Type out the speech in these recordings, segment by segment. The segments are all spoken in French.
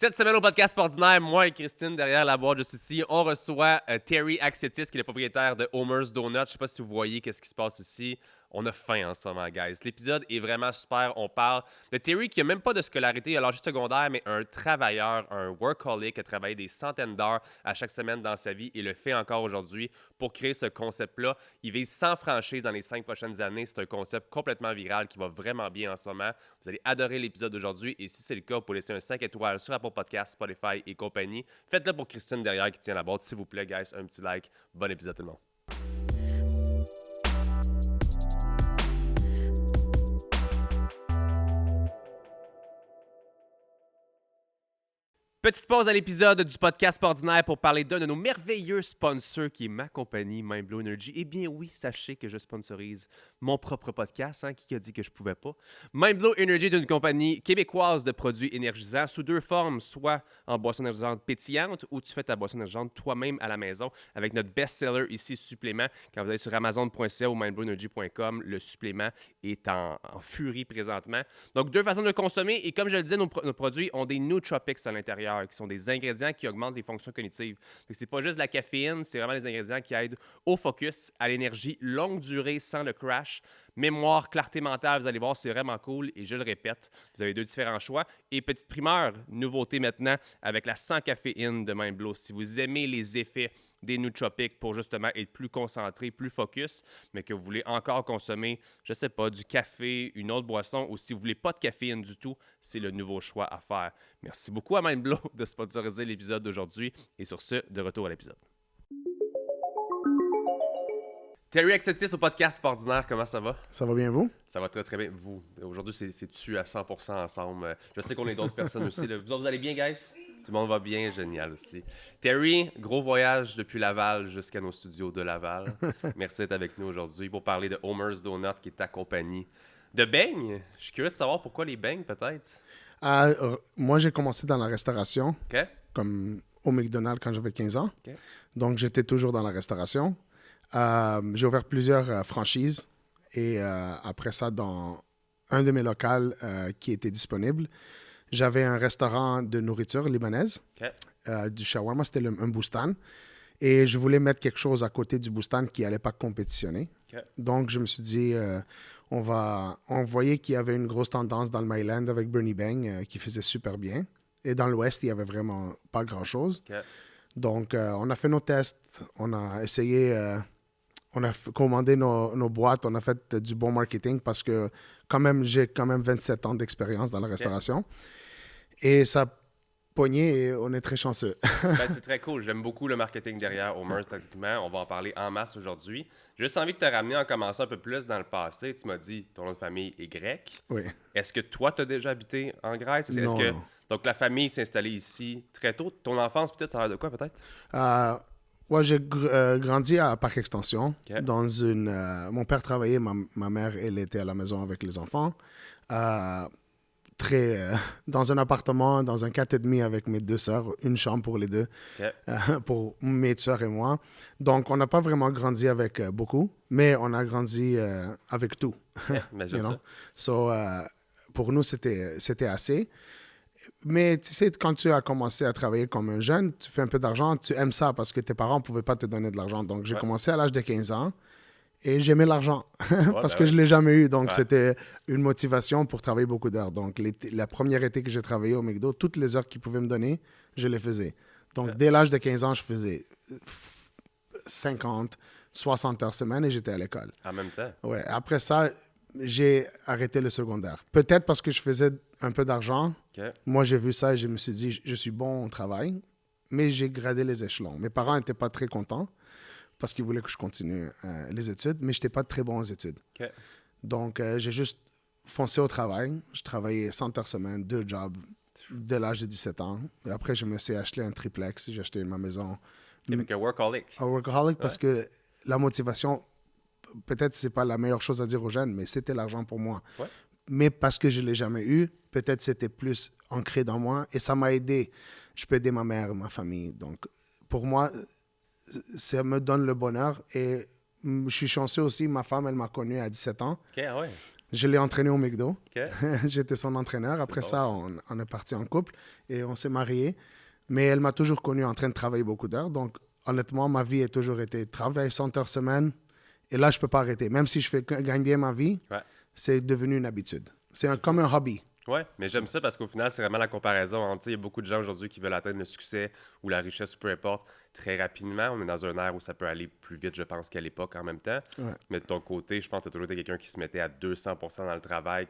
Cette semaine au podcast ordinaire, moi et Christine derrière la boîte, je suis ici. On reçoit Terry Axiotis, qui est le propriétaire de Homer's Donuts. Je ne sais pas si vous voyez qu'est-ce qui se passe ici. On a faim en ce moment, guys. L'épisode est vraiment super. On parle de Terry qui n'a même pas de scolarité, il a l'âge secondaire, mais un travailleur, un workaholic, a travaillé des centaines d'heures à chaque semaine dans sa vie et le fait encore aujourd'hui pour créer ce concept-là. Il vise 100 franchises dans les 5 prochaines années. C'est un concept complètement viral qui va vraiment bien en ce moment. Vous allez adorer l'épisode d'aujourd'hui et si c'est le cas, vous pouvez laisser un 5 étoiles sur Apple Podcasts, Spotify et compagnie. Faites-le pour Christine derrière qui tient la boîte. S'il vous plaît, guys, un petit like. Bon épisode tout le monde. Petite pause à l'épisode du podcast ordinaire pour parler d'un de nos merveilleux sponsors qui est ma compagnie, Mindblow Energy. Eh bien oui, sachez que je sponsorise mon propre podcast, qui a dit que je pouvais pas. Mindblow Energy est une compagnie québécoise de produits énergisants sous deux formes, soit en boisson énergisante pétillante ou tu fais ta boisson énergisante toi-même à la maison avec notre best-seller ici, supplément. Quand vous allez sur amazon.ca ou mindblowenergy.com, le supplément est en furie présentement. Donc deux façons de le consommer et comme je le disais, nos produits ont des nootropics à l'intérieur qui sont des ingrédients qui augmentent les fonctions cognitives. C'est pas juste de la caféine, c'est vraiment des ingrédients qui aident au focus, à l'énergie, longue durée sans le crash, mémoire, clarté mentale, vous allez voir, c'est vraiment cool et je le répète, vous avez deux différents choix. Et petite primeur, nouveauté maintenant avec la sans caféine de Mindblow. Si vous aimez les effets des nootropics pour justement être plus concentré, plus focus, mais que vous voulez encore consommer, je sais pas, du café, une autre boisson, ou si vous voulez pas de caféine du tout, c'est le nouveau choix à faire. Merci beaucoup à Mindblow de sponsoriser l'épisode d'aujourd'hui. Et sur ce, de retour à l'épisode. Terry Axiotis au podcast ordinaire, comment ça va? Ça va bien, vous? Ça va très très bien. Vous, aujourd'hui, c'est-tu à 100% ensemble? Je sais qu'on est d'autres personnes aussi. Là. Vous allez bien, guys? Tout le monde va bien, génial aussi. Terry, gros voyage depuis Laval jusqu'à nos studios de Laval. Merci d'être avec nous aujourd'hui pour parler de Homer's Donuts, qui est ta compagnie de beignes. Je suis curieux de savoir pourquoi les beignes, peut-être. Moi, j'ai commencé dans la restauration, OK. comme au McDonald's quand j'avais 15 ans. OK. Donc, j'étais toujours dans la restauration. J'ai ouvert plusieurs franchises et après ça, dans un de mes locaux qui était disponible, j'avais un restaurant de nourriture libanaise, du shawarma, c'était un boustan. Et je voulais mettre quelque chose à côté du boustan qui n'allait pas compétitionner. Donc, je me suis dit, on voyait qu'il y avait une grosse tendance dans le Myland avec Bernie Bang qui faisait super bien. Et dans l'Ouest, il n'y avait vraiment pas grand-chose. Donc, on a fait nos tests, on a essayé... on a commandé nos boîtes, on a fait du bon marketing parce que j'ai quand même 27 ans d'expérience dans la restauration. Et ça a pogné et on est très chanceux. C'est très cool. J'aime beaucoup le marketing derrière Homer's, tactiquement. On va en parler en masse aujourd'hui. J'ai juste envie de te ramener en commençant un peu plus dans le passé. Tu m'as dit ton nom de famille est grec. Oui. Est-ce que toi, tu as déjà habité en Grèce? Non. Donc, la famille s'est installée ici très tôt. Ton enfance, peut-être, ça a l'air de quoi, peut-être? Ouais, j'ai grandi à Parc Extension. Dans mon père travaillait, ma mère, elle était à la maison avec les enfants. Dans un appartement, dans un 4,5 avec mes deux sœurs, une chambre pour les deux, pour mes sœurs et moi. Donc, on n'a pas vraiment grandi avec beaucoup, mais on a grandi avec tout. You know? So, pour nous, c'était assez. Mais tu sais, quand tu as commencé à travailler comme un jeune, tu fais un peu d'argent, tu aimes ça parce que tes parents ne pouvaient pas te donner de l'argent. Donc, j'ai commencé à l'âge de 15 ans et j'aimais l'argent parce que je ne l'ai jamais eu. Donc, c'était une motivation pour travailler beaucoup d'heures. Donc, la première été que j'ai travaillé au McDo, toutes les heures qu'ils pouvaient me donner, je les faisais. Donc, dès l'âge de 15 ans, je faisais 50, 60 heures semaine et j'étais à l'école. En même temps? Oui. Après ça, j'ai arrêté le secondaire. Peut-être parce que je faisais un peu d'argent. Moi, j'ai vu ça et je me suis dit, je suis bon au travail, mais j'ai gradé les échelons. Mes parents n'étaient pas très contents parce qu'ils voulaient que je continue les études, mais je n'étais pas très bon aux études. Donc, j'ai juste foncé au travail. Je travaillais 100 heures semaine, 2 jobs, dès l'âge de 17 ans. Et après, je me suis acheté un triplex. J'ai acheté ma maison. Avec un workaholic. Un workaholic parce que la motivation... Peut-être c'est pas la meilleure chose à dire aux jeunes, mais c'était l'argent pour moi. Mais parce que je ne l'ai jamais eu, peut-être c'était plus ancré dans moi et ça m'a aidé. Je peux aider ma mère, ma famille. Donc, pour moi, ça me donne le bonheur et je suis chanceux aussi. Ma femme, elle m'a connu à 17 ans. Je l'ai entraîné au McDo. OK. J'étais son entraîneur. Après bon, ça, ça. on est parti en couple et on s'est mariés. Mais elle m'a toujours connu en train de travailler beaucoup d'heures. Donc, honnêtement, ma vie a toujours été travailler 100 heures semaine. Et là, je ne peux pas arrêter. Même si je gagne bien ma vie, Ouais. c'est devenu une habitude. Comme un hobby. Ouais, mais j'aime ça parce qu'au final, c'est vraiment la comparaison entre, il y a beaucoup de gens aujourd'hui qui veulent atteindre le succès ou la richesse, peu importe, très rapidement. On est dans un ère où ça peut aller plus vite, je pense, qu'à l'époque en même temps. Ouais. Mais de ton côté, je pense que tu as toujours été quelqu'un qui se mettait à 200% dans le travail.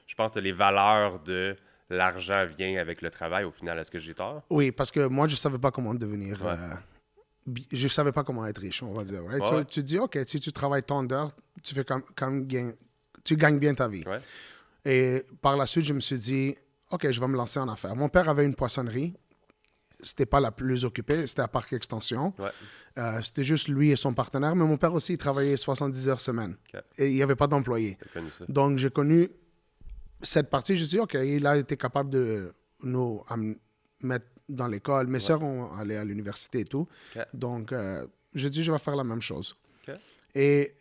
Je pense que les valeurs de l'argent viennent avec le travail. Au final, est-ce que j'ai tort? Oui, parce que moi, je ne savais pas comment devenir... Ouais. je ne savais pas comment être riche, on va dire. Right? Ouais. Tu te dis, OK, si tu travailles tant d'heures, tu gagnes bien ta vie. Ouais. Et par la suite, je me suis dit, OK, je vais me lancer en affaires. Mon père avait une poissonnerie. C'était pas la plus occupée, c'était à Parc Extension. Ouais. C'était juste lui et son partenaire. Mais mon père aussi, il travaillait 70 heures semaine. OK. Et il n'y avait pas d'employés. T'as connu ça. Donc, j'ai connu cette partie. Je me suis dit, OK, il a été capable de nous mettre dans l'école. Mes sœurs ont allé à l'université et tout. OK. Donc, j'ai dit, je vais faire la même chose. OK. Et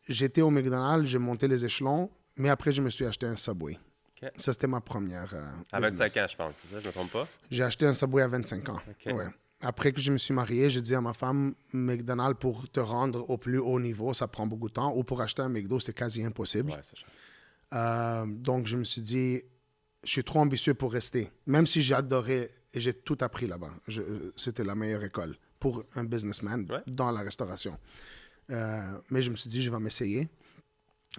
j'étais au McDonald's, j'ai monté les échelons, mais après, je me suis acheté un Subway. OK. Ça, c'était ma première À business. 25 ans, je pense, c'est ça? Je me trompe pas? J'ai acheté un Subway à 25 ans. OK. Ouais. Après que je me suis marié, j'ai dit à ma femme, McDonald's, pour te rendre au plus haut niveau, ça prend beaucoup de temps. Ou pour acheter un McDo, c'est quasi impossible. Ouais, c'est cher. Donc, je me suis dit, je suis trop ambitieux pour rester. Même si j'adorais et j'ai tout appris là-bas. C'était la meilleure école pour un businessman dans la restauration. Mais je me suis dit, je vais m'essayer.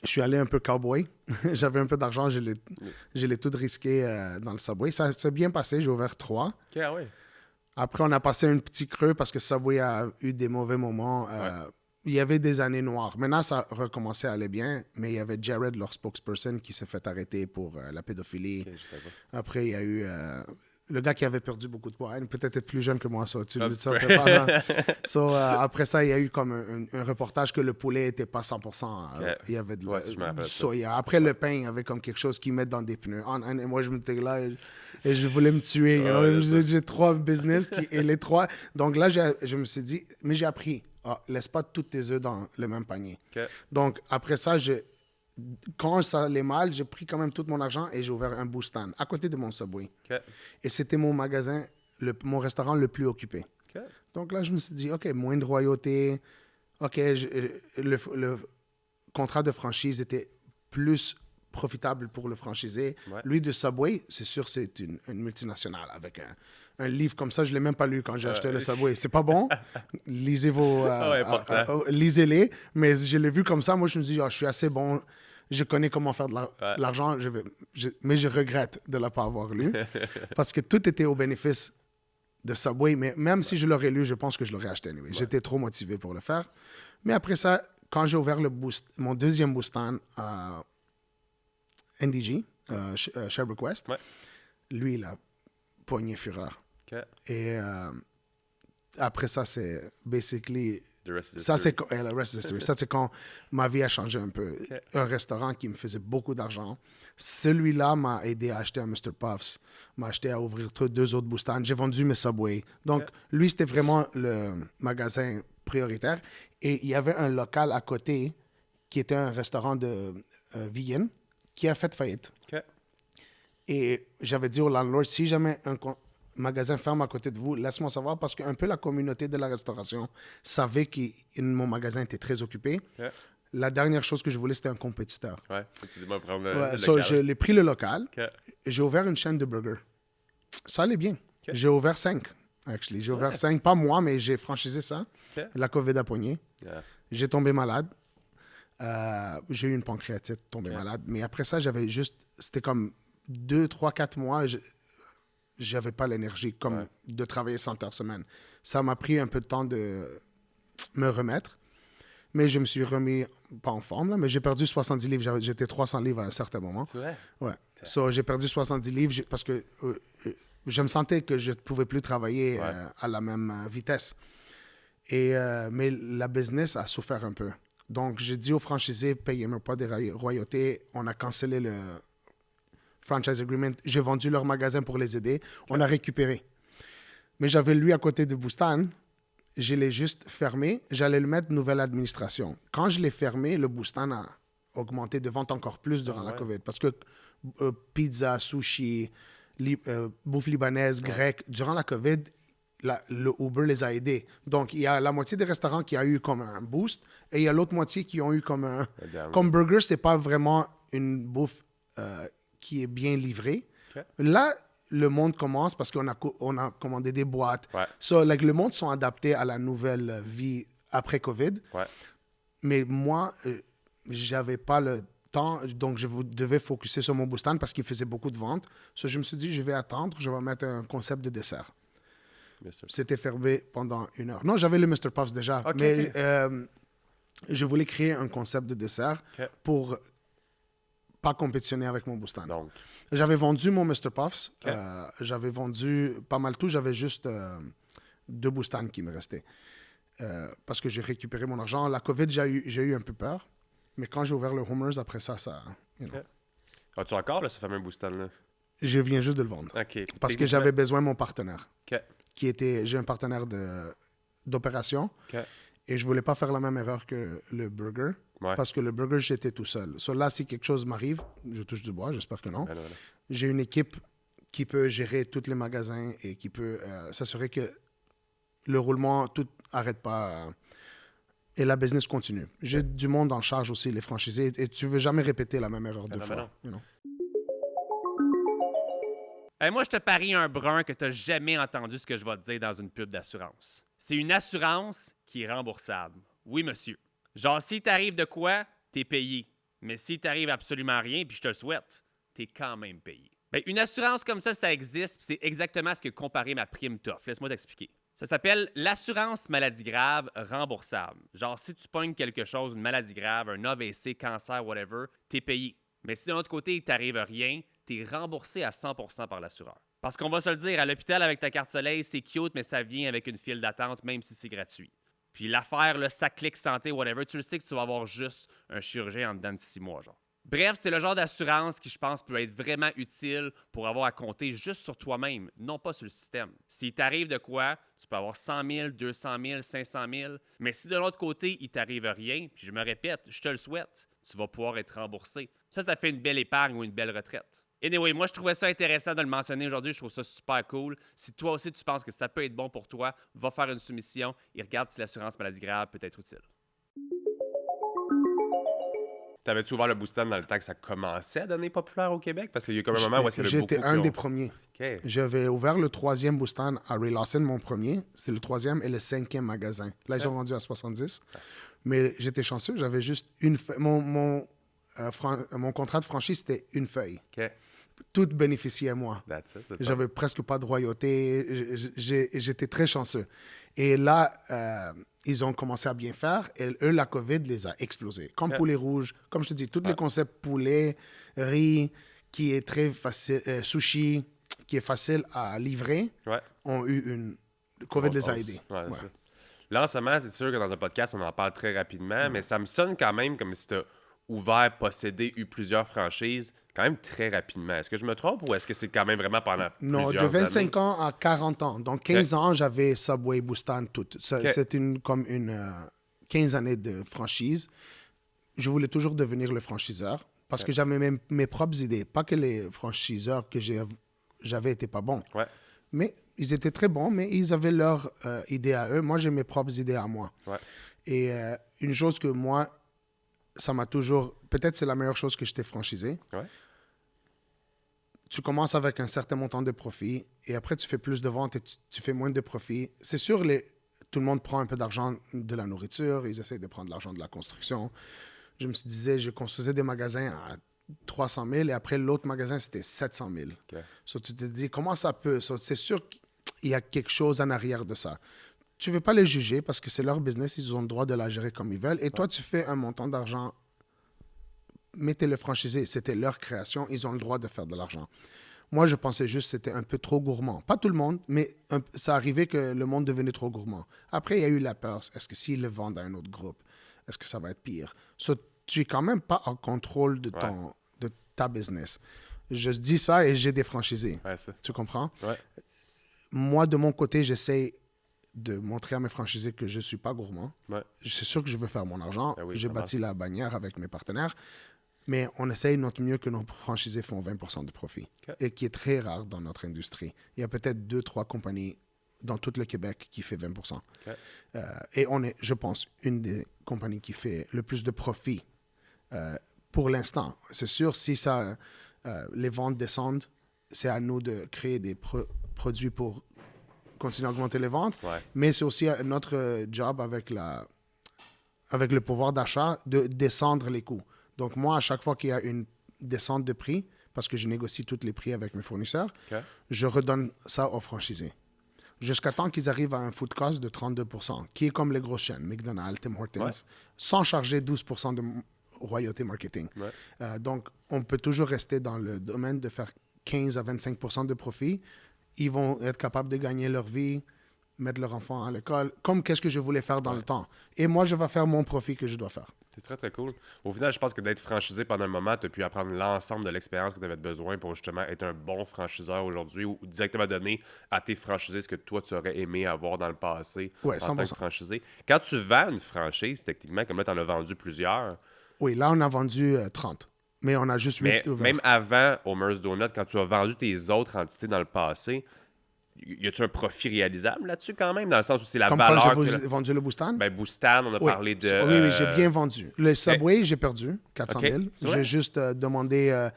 Je suis allé un peu cowboy. J'avais un peu d'argent, je l'ai tout risqué dans le Subway. Ça s'est bien passé, j'ai ouvert 3. OK, ah oui. Après, on a passé un petit creux parce que Subway a eu des mauvais moments. Il y avait des années noires. Maintenant, ça a recommencé à aller bien, mais il y avait Jared, leur spokesperson, qui s'est fait arrêter pour la pédophilie. OK, je sais pas. Après, il y a eu le gars qui avait perdu beaucoup de poids. Peut-être être plus jeune que moi, ça. Tu Un le petit savais peu. pas. Non? Après ça, il y a eu comme un reportage que le poulet n'était pas 100%. Il y avait Ouais, ça, je me rappelle du ça. soya. Après, le pain, il y avait comme quelque chose qu'ils mettent dans des pneus. Et moi, je m'étais là et je voulais me tuer. You know? Ouais, J'ai 3 business et les 3. Donc là, je me suis dit, mais j'ai appris. Laisse pas tous tes œufs dans le même panier. OK. Donc, après ça, quand ça allait mal, j'ai pris quand même tout mon argent et j'ai ouvert un Boostan à côté de mon Subway. OK. Et c'était mon magasin, mon restaurant le plus occupé. OK. Donc là, je me suis dit, OK, moins de royauté. OK, le contrat de franchise était plus profitable pour le franchisé. Ouais. Lui, de Subway, c'est sûr, c'est une multinationale avec un livre comme ça. Je ne l'ai même pas lu quand j'ai acheté le Subway. C'est pas bon. Lisez lisez-les. Mais je l'ai vu comme ça. Moi, je me dis, je suis assez bon. Je connais comment faire de l'argent. Mais je regrette de ne pas avoir lu. Parce que tout était au bénéfice de Subway. Mais même si je l'aurais lu, je pense que je l'aurais acheté anyway. Ouais. J'étais trop motivé pour le faire. Mais après ça, quand j'ai ouvert mon deuxième Boostan à NDG, Sherbrooke West, lui, il a pogné fureur. OK. Et après ça, c'est basically... The rest is Ça, history. c'est le rest is history. Ça, c'est quand ma vie a changé un peu. OK. Un restaurant qui me faisait beaucoup d'argent. Celui-là m'a aidé à acheter un Mr. Puffs, m'a aidé à ouvrir 2 autres Boostans. J'ai vendu mes Subway. Donc, lui, c'était vraiment le magasin prioritaire. Et il y avait un local à côté qui était un restaurant de vegan qui a fait faillite. OK. Et j'avais dit au landlord, si jamais un magasin ferme à côté de vous, laisse-moi savoir parce qu'un peu la communauté de la restauration savait que mon magasin était très occupé. OK. La dernière chose que je voulais, c'était un compétiteur. Ouais. Tu dis, moi, prendre le So, local. je l'ai pris le local. OK. J'ai ouvert une chaîne de burgers. Ça allait bien. OK. J'ai ouvert 5, actually. J'ai ouvert 5, pas moi, mais j'ai franchisé ça. OK. La COVID a poigné. Yeah. J'ai tombé malade. J'ai eu une pancréatite, tombé malade. Mais après ça, c'était comme 2, 3, 4 mois. J'avais pas l'énergie de travailler 100 heures semaine. Ça m'a pris un peu de temps de me remettre. Mais je me suis remis, pas en forme, là, mais j'ai perdu 70 livres. J'étais 300 livres à un certain moment. C'est vrai? Ouais. So, j'ai perdu 70 livres parce que je me sentais que je ne pouvais plus travailler à la même vitesse. Mais la business a souffert un peu. Donc, j'ai dit aux franchisés, payez-moi pas des royautés. On a cancellé le franchise agreement. J'ai vendu leur magasin pour les aider. On a récupéré. Mais j'avais lui à côté de Boostan. Je l'ai juste fermé. J'allais le mettre nouvelle administration. Quand je l'ai fermé, le Boostan augmenté de vente encore plus durant la ouais. COVID. Parce que pizza, sushi, bouffe libanaise, grecque, durant la COVID, le Uber les a aidés. Donc, il y a la moitié des restaurants qui a eu comme un boost et il y a l'autre moitié qui ont eu comme un... Comme burger, c'est pas vraiment une bouffe qui est bien livrée. Okay. Là, le monde commence parce qu'on a commandé des boîtes. Ouais. So, like, le monde sont adaptés à la nouvelle vie après COVID. Ouais. Mais moi, j'avais pas le temps, donc je devais focuser sur mon boostan parce qu'il faisait beaucoup de ventes. So, je me suis dit, je vais attendre, je vais mettre un concept de dessert. C'était fermé pendant 1 heure. Non, j'avais le Mr. Puffs déjà, mais je voulais créer un concept de dessert pour pas compétitionner avec mon boostan. Donc. J'avais vendu mon Mr. Puffs, j'avais vendu pas mal tout, j'avais juste 2 boostans qui me restaient. Parce que j'ai récupéré mon argent. La COVID, j'ai eu un peu peur, mais quand j'ai ouvert le Homers, après ça... As-tu encore ce fameux boostan-là? Je viens juste de le vendre. Okay. Parce que j'avais besoin de mon partenaire. Okay. J'ai un partenaire d'opération. Okay. Et je voulais pas faire la même erreur que le burger. Ouais. Parce que le burger, j'étais tout seul. So là, si quelque chose m'arrive, je touche du bois, j'espère que non. Voilà. J'ai une équipe qui peut gérer tous les magasins et qui peut s'assurer que le roulement, tout n'arrête pas. Et la business continue. J'ai du monde en charge aussi, les franchisés. Et tu veux jamais répéter la même erreur 2 fois. Hey, moi, je te parie un brun que tu n'as jamais entendu ce que je vais te dire dans une pub d'assurance. C'est une assurance qui est remboursable. Oui, monsieur. Genre, si t'arrive de quoi, t'es payé. Mais si t'arrive absolument rien, puis je te le souhaite, t'es quand même payé. Bien, une assurance comme ça existe, puis c'est exactement ce que comparer ma prime t'offre. Laisse-moi t'expliquer. Ça s'appelle l'assurance maladie grave remboursable. Genre, si tu pognes quelque chose, une maladie grave, un AVC, cancer, whatever, t'es payé. Mais si de l'autre côté, il t'arrive rien, t'es remboursé à 100% par l'assureur. Parce qu'on va se le dire, à l'hôpital avec ta carte soleil, c'est cute, mais ça vient avec une file d'attente, même si c'est gratuit. Puis l'affaire, là, ça clique santé, whatever, tu le sais que tu vas avoir juste un chirurgien en dedans de 6 mois, genre. Bref, c'est le genre d'assurance qui, je pense, peut être vraiment utile pour avoir à compter juste sur toi-même, non pas sur le système. S'il t'arrive de quoi, tu peux avoir 100 000, 200 000, 500 000, mais si de l'autre côté, il t'arrive rien, puis je me répète, je te le souhaite, tu vas pouvoir être remboursé. Ça fait une belle épargne ou une belle retraite. Anyway, moi, je trouvais ça intéressant de le mentionner aujourd'hui. Je trouve ça super cool. Si toi aussi, tu penses que ça peut être bon pour toi, va faire une soumission et regarde si l'assurance maladie grave peut être utile. T'avais-tu ouvert le boostan dans le temps que ça commençait à devenir populaire au Québec? Parce qu'il y a comme un moment où il y avait beaucoup... J'étais un des premiers. Okay. J'avais ouvert le 3e boostan à Ray Lawson, mon premier. C'était le 3e et le 5e magasin. Là, ils ont vendu à 70. Mais j'étais chanceux. J'avais juste une feuille. Mon contrat de franchise, c'était une feuille. Okay. Tout bénéficiait à moi. J'avais presque pas de royauté. J'étais très chanceux. Et là, ils ont commencé à bien faire. Et eux, la COVID les a explosés. Comme Poulet Rouge, comme je te dis, tous les concepts poulet, riz, qui est très facile, sushi, qui est facile à livrer, ont eu une... Le COVID les a aidés. Là, en ce moment, c'est sûr que dans un podcast, on en parle très rapidement, mais ça me sonne quand même comme si tu as ouvert, possédé, eu plusieurs franchises quand même très rapidement. Est-ce que je me trompe ou est-ce que c'est quand même vraiment pendant plusieurs années? Non, de 25 ans à 40 ans. Donc, 15 ans, j'avais Subway, Boostan, tout. C'est comme une 15 années de franchise. Je voulais toujours devenir le franchiseur parce que j'avais même mes propres idées. Pas que les franchiseurs que j'avais n'étaient pas bons. Mais ils étaient très bons, mais ils avaient leurs idées à eux. Moi, j'ai mes propres idées à moi. Et une chose que moi, ça m'a toujours... Peut-être c'est la meilleure chose que je t'ai franchisé. Tu commences avec un certain montant de profit et après, tu fais plus de ventes et tu fais moins de profit. C'est sûr, tout le monde prend un peu d'argent de la nourriture. Ils essayent de prendre de l'argent de la construction. Je me disais, je construisais des magasins à 300 000 et après, l'autre magasin, c'était 700 000. So, tu te dis, comment ça peut? So, c'est sûr qu'il y a quelque chose en arrière de ça. Tu ne veux pas les juger parce que c'est leur business. Ils ont le droit de la gérer comme ils veulent. Et toi, tu fais un montant d'argent. Mettez-le franchisé. C'était leur création. Ils ont le droit de faire de l'argent. Moi, je pensais juste que c'était un peu trop gourmand. Pas tout le monde, mais ça arrivait que le monde devenait trop gourmand. Après, il y a eu la peur. Est-ce que s'ils le vendent à un autre groupe, est-ce que ça va être pire? So, tu n'es quand même pas en contrôle de ta business. Je dis ça et j'ai des franchisés. Tu comprends? Moi, de mon côté, j'essaie de montrer à mes franchisés que je ne suis pas gourmand. Ouais. C'est sûr que je veux faire mon argent. Ben oui, J'ai bâti la bannière avec mes partenaires. Mais on essaye notre mieux que nos franchisés font 20% de profit. OK. Et qui est très rare dans notre industrie. Il y a peut-être 2-3 compagnies dans tout le Québec qui fait 20%. OK. Et on est, je pense, une des compagnies qui fait le plus de profit pour l'instant. C'est sûr, si les ventes descendent, c'est à nous de créer des produits pour continuer à augmenter les ventes. Ouais. Mais c'est aussi notre job avec le pouvoir d'achat de descendre les coûts. Donc moi, à chaque fois qu'il y a une descente de prix, parce que je négocie tous les prix avec mes fournisseurs, OK. je redonne ça aux franchisés. Jusqu'à temps qu'ils arrivent à un food cost de 32%, qui est comme les grosses chaînes, McDonald's, Tim Hortons, sans charger 12% de royauté marketing. Ouais. Donc, on peut toujours rester dans le domaine de faire 15 à 25% de profit. Ils vont être capables de gagner leur vie, mettre leur enfant à l'école, comme qu'est-ce que je voulais faire dans le temps. Et moi, je vais faire mon profit que je dois faire. C'est très, très cool. Au final, je pense que d'être franchisé pendant un moment, tu as pu apprendre l'ensemble de l'expérience que tu avais besoin pour justement être un bon franchiseur aujourd'hui ou directement donner à tes franchisés ce que toi, tu aurais aimé avoir dans le passé en tant que franchisé. Quand tu vends une franchise, techniquement, comme là, tu en as vendu plusieurs. Oui, là, on a vendu 30. Mais on a juste 8 ouverts. Même avant Homer's Donut, quand tu as vendu tes autres entités dans le passé, y a-tu un profit réalisable là-dessus quand même, dans le sens où c'est la comme valeur... Quand j'ai vendu le Boustan? Ben, Boustan, on a parlé de... Oui, j'ai bien vendu. Le Subway, j'ai perdu 400 000. J'ai juste demandé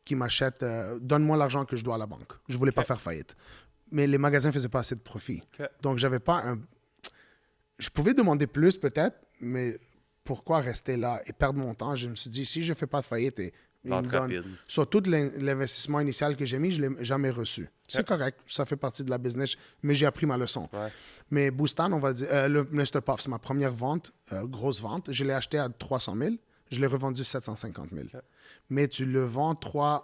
qu'ils m'achètent... donne-moi l'argent que je dois à la banque. Je voulais pas faire faillite. Mais les magasins ne faisaient pas assez de profit. Donc, j'avais pas un... Je pouvais demander plus peut-être, mais pourquoi rester là et perdre mon temps? Je me suis dit, si je fais pas de faillite et... Sur tout l'investissement initial que j'ai mis, je ne l'ai jamais reçu. C'est correct, ça fait partie de la business, mais j'ai appris ma leçon. Mais Boustan, on va dire, le Mr. Puff, c'est ma première vente, grosse vente. Je l'ai acheté à 300 000, je l'ai revendu 750 000. Mais tu le vends 3-4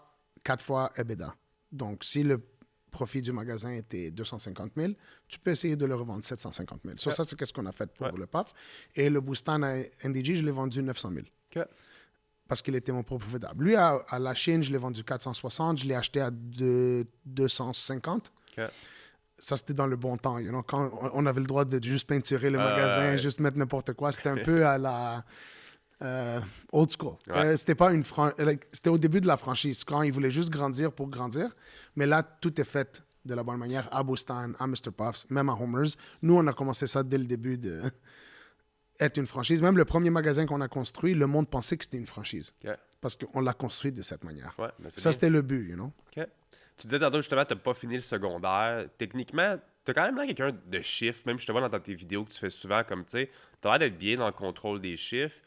fois EBITDA. Donc, si le profit du magasin était 250 000, tu peux essayer de le revendre 750 000. Ça, c'est ce qu'on a fait pour le Puff. Et le Boustan à NDG, je l'ai vendu 900 000. Parce qu'il était mon propriétaire. Lui, à la Chine, je l'ai vendu 460, je l'ai acheté à 250. Ça, c'était dans le bon temps. You know, quand on avait le droit de juste peinturer le magasin, juste mettre n'importe quoi, c'était un peu à la old school. C'était au début de la franchise, quand ils voulaient juste grandir pour grandir. Mais là, tout est fait de la bonne manière à Boustan, à Mr. Puffs, même à Homer's. Nous, on a commencé ça dès le début de... être une franchise. Même le premier magasin qu'on a construit, le monde pensait que c'était une franchise. Parce qu'on l'a construit de cette manière. Ça, c'était le but, you know. Tu disais tantôt, justement, tu n'as pas fini le secondaire. Techniquement, tu as quand même l'air quelqu'un de chiffres. Même, je te vois dans tes vidéos que tu fais souvent, comme, tu sais, tu as l'air d'être bien dans le contrôle des chiffres.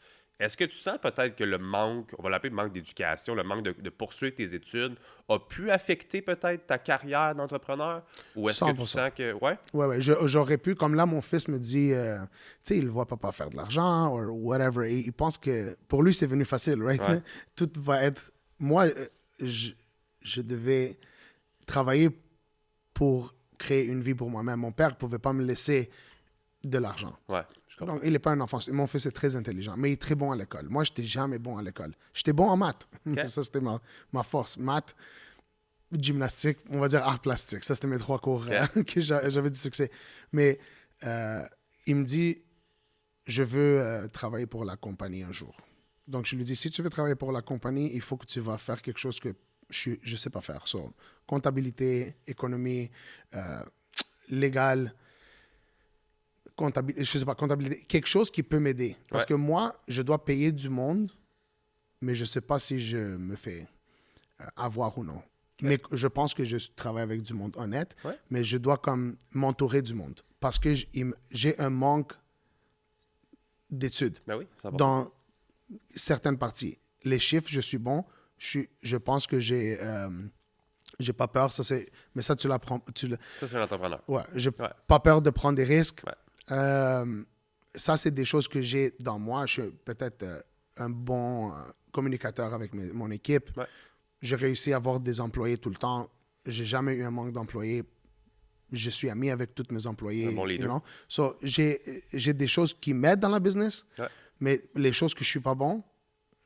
Est-ce que tu sens peut-être que le manque, on va l'appeler le manque d'éducation, le manque de poursuivre tes études, a pu affecter peut-être ta carrière d'entrepreneur? Ou est-ce 100%. Que tu sens que... Ouais, j'aurais pu, comme là, mon fils me dit, tu sais, il ne voit papa faire de l'argent, ou whatever, et il pense que, pour lui, c'est venu facile, right? Tout va être... Moi, je devais travailler pour créer une vie pour moi-même. Mon père ne pouvait pas me laisser de l'argent. Donc, il n'est pas un enfant. Mon fils est très intelligent, mais il est très bon à l'école. Moi, je n'étais jamais bon à l'école. J'étais bon en maths. Ça, c'était ma force. Maths, gymnastique, on va dire art plastique. Ça, c'était mes 3 cours que j'avais du succès. Mais il me dit, je veux travailler pour la compagnie un jour. Donc, je lui dis, si tu veux travailler pour la compagnie, il faut que tu vas faire quelque chose que je ne sais pas faire. So, comptabilité, économie, légal, comptabilité, quelque chose qui peut m'aider. Parce que moi, je dois payer du monde, mais je ne sais pas si je me fais avoir ou non. Mais je pense que je travaille avec du monde honnête, mais je dois comme m'entourer du monde. Parce que j'ai un manque d'études dans certaines parties. Les chiffres, je suis bon. Je pense que j'ai pas peur. Mais ça, tu l'apprends. Ça, c'est un entrepreneur. J'ai pas peur de prendre des risques. Ça, c'est des choses que j'ai dans moi. Je suis peut-être un bon communicateur avec mon équipe. J'ai réussi à avoir des employés tout le temps. J'ai jamais eu un manque d'employés. Je suis ami avec tous mes employés. Un bon leader. So, j'ai des choses qui m'aident dans la business, mais les choses que je suis pas bon,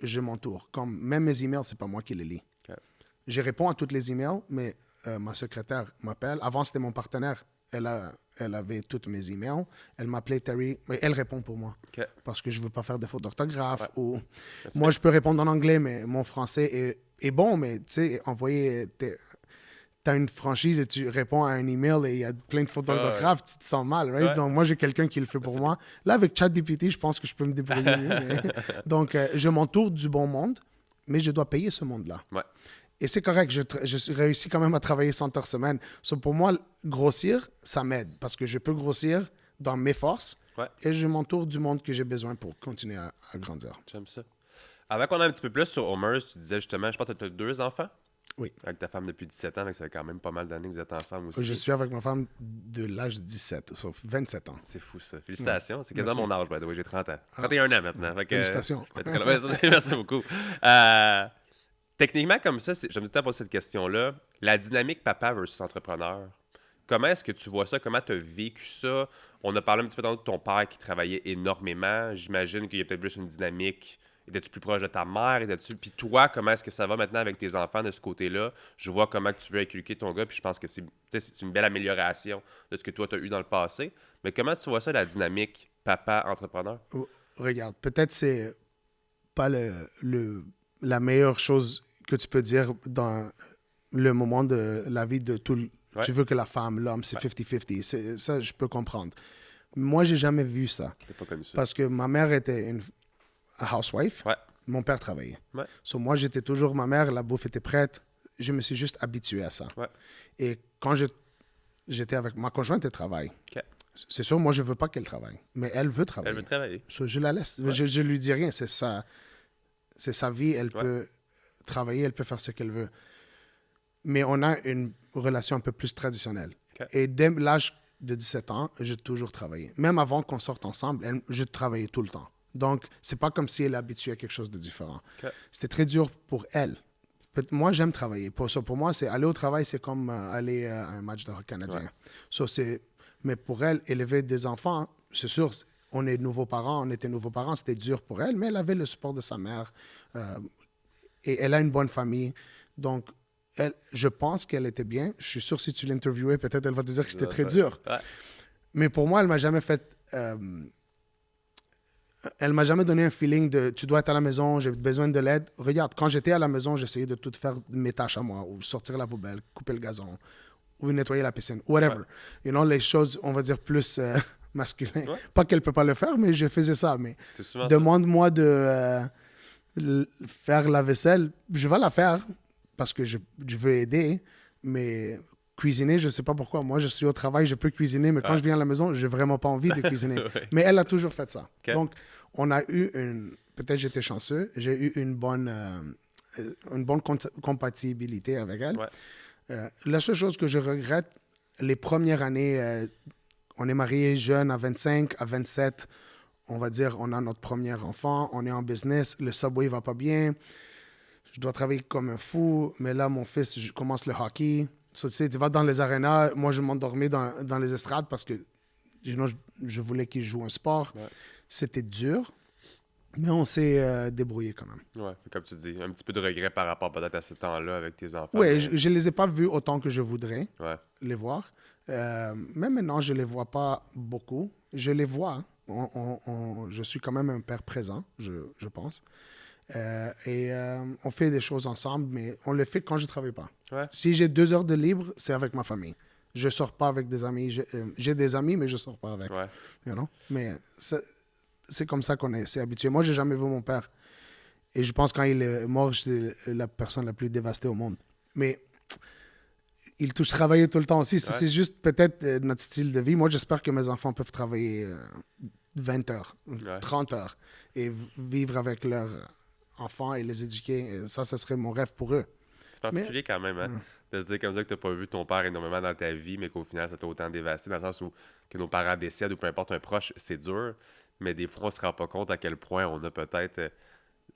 je m'entoure. Comme même mes emails, c'est pas moi qui les lis. Je réponds à toutes les emails, mais ma secrétaire m'appelle. Avant, c'était mon partenaire. Elle avait toutes mes emails. Elle m'appelait Terry. Mais elle répond pour moi. OK. Parce que je ne veux pas faire de fautes d'orthographe. Ouais. Ou... Respect. Moi, je peux répondre en anglais, mais mon français est bon. Mais tu sais, envoyer... Tu as une franchise et tu réponds à un email et il y a plein de fautes d'orthographe, tu te sens mal, right? Ouais. Donc, moi, j'ai quelqu'un qui le fait pour moi. Là, avec ChatGPT, je pense que je peux me débrouiller mieux. Donc, je m'entoure du bon monde, mais je dois payer ce monde-là. Ouais. Et c'est correct, je réussis quand même à travailler 100 heures semaine. So, pour moi, grossir, ça m'aide parce que je peux grossir dans mes forces et je m'entoure du monde que j'ai besoin pour continuer à grandir. J'aime ça. Avant qu'on ait un petit peu plus sur Omers, tu disais justement, je pense que tu as 2 enfants. Oui. Avec ta femme depuis 17 ans, donc ça fait quand même pas mal d'années que vous êtes ensemble aussi. Je suis avec ma femme de l'âge de 17, sauf 27 ans. C'est fou ça. Félicitations. C'est quasiment Merci. mon âge, by the way. J'ai 30 ans. 31 ans maintenant. Fait que, Félicitations. Merci beaucoup. Techniquement, comme ça, j'aime tout le temps poser cette question-là. La dynamique papa versus entrepreneur, comment est-ce que tu vois ça? Comment tu as vécu ça? On a parlé un petit peu de ton père qui travaillait énormément. J'imagine qu'il y a peut-être plus une dynamique. Étais-tu plus proche de ta mère? Puis toi, comment est-ce que ça va maintenant avec tes enfants de ce côté-là? Je vois comment tu veux inculquer ton gars, puis je pense que c'est une belle amélioration de ce que toi, tu as eu dans le passé. Mais comment tu vois ça, la dynamique papa-entrepreneur? Regarde, peut-être c'est pas la meilleure chose que tu peux dire dans le moment de la vie de tout le... Ouais. Tu veux que la femme, l'homme, c'est 50-50. Ça, je peux comprendre. Moi, j'ai jamais vu ça. T'as pas connu ça? Parce que ma mère était une housewife. Ouais. Mon père travaillait. Ouais. So, moi, j'étais toujours ma mère, la bouffe était prête. Je me suis juste habitué à ça. Ouais. Et quand j'étais avec ma conjointe, elle travaille. OK. C'est sûr, moi, je veux pas qu'elle travaille. Mais elle veut travailler. Elle veut travailler. So, je la laisse. Ouais. Je lui dis rien. C'est sa vie. Elle Ouais. peut travailler, elle peut faire ce qu'elle veut. Mais on a une relation un peu plus traditionnelle. OK. Et dès l'âge de 17 ans, j'ai toujours travaillé. Même avant qu'on sorte ensemble, je travaillais tout le temps. Donc, c'est pas comme si elle est habituée à quelque chose de différent. OK. C'était très dur pour elle. Moi, j'aime travailler. Pour moi, c'est aller au travail, c'est comme aller à un match de hockey canadien. Ouais. So, mais pour elle, élever des enfants, c'est sûr, on était nouveaux parents, c'était dur pour elle, mais elle avait le support de sa mère. Et elle a une bonne famille. Donc, je pense qu'elle était bien. Je suis sûr, si tu l'interviewais, peut-être elle va te dire que c'était très dur. Ouais. Mais pour moi, elle m'a jamais fait... elle m'a jamais donné un feeling de tu dois être à la maison, j'ai besoin de l'aide. Regarde, quand j'étais à la maison, j'essayais de tout faire mes tâches à moi, ou sortir la poubelle, couper le gazon, ou nettoyer la piscine, whatever. Ouais. You know, les choses, on va dire, plus masculines. Ouais. Pas qu'elle peut pas le faire, mais je faisais ça. Mais C'est souvent demande-moi de faire la vaisselle, je vais la faire parce que je veux aider, mais cuisiner, je sais pas pourquoi. Moi, je suis au travail, je peux cuisiner, mais quand je viens à la maison, j'ai vraiment pas envie de cuisiner. Ouais. Mais elle a toujours fait ça. OK. Donc, on a eu peut-être j'étais chanceux, j'ai eu une bonne compatibilité avec elle. Ouais. La seule chose que je regrette, les premières années, on est mariés jeunes à 25, à 27, on va dire, on a notre premier enfant, on est en business, le Subway va pas bien, je dois travailler comme un fou, mais là, mon fils, je commence le hockey. So, tu sais, tu vas dans les arénas, moi, je m'endormais dans les estrades parce que je voulais qu'il joue un sport. Ouais. C'était dur, mais on s'est débrouillé quand même. Ouais, comme tu dis, un petit peu de regret par rapport peut-être à ce temps-là avec tes enfants. Oui, mais- je les ai pas vus autant que je voudrais Ouais. les voir. Même maintenant, je les vois pas beaucoup. Je les vois. Je suis quand même un père présent, je pense. On fait des choses ensemble, mais on le fait quand je travaille pas. Ouais. Si j'ai 2 heures de libre, c'est avec ma famille. Je sors pas avec des amis. J'ai des amis, mais je sors pas avec. Ouais. You know? Mais c'est comme ça qu'on s'est habitué. Moi, j'ai jamais vu mon père. Et je pense que quand il est mort, j'étais la personne la plus dévastée au monde. Mais il touche travailler tout le temps aussi. C'est juste peut-être notre style de vie. Moi, j'espère que mes enfants peuvent travailler 20 heures, 30 heures et vivre avec leurs enfants et les éduquer. Et ça serait mon rêve pour eux. C'est particulier quand même, hein? De se dire comme ça que tu n'as pas vu ton père énormément dans ta vie, mais qu'au final, ça t'a autant dévasté, dans le sens où que nos parents décèdent ou peu importe un proche, c'est dur. Mais des fois, on se rend pas compte à quel point on a peut-être...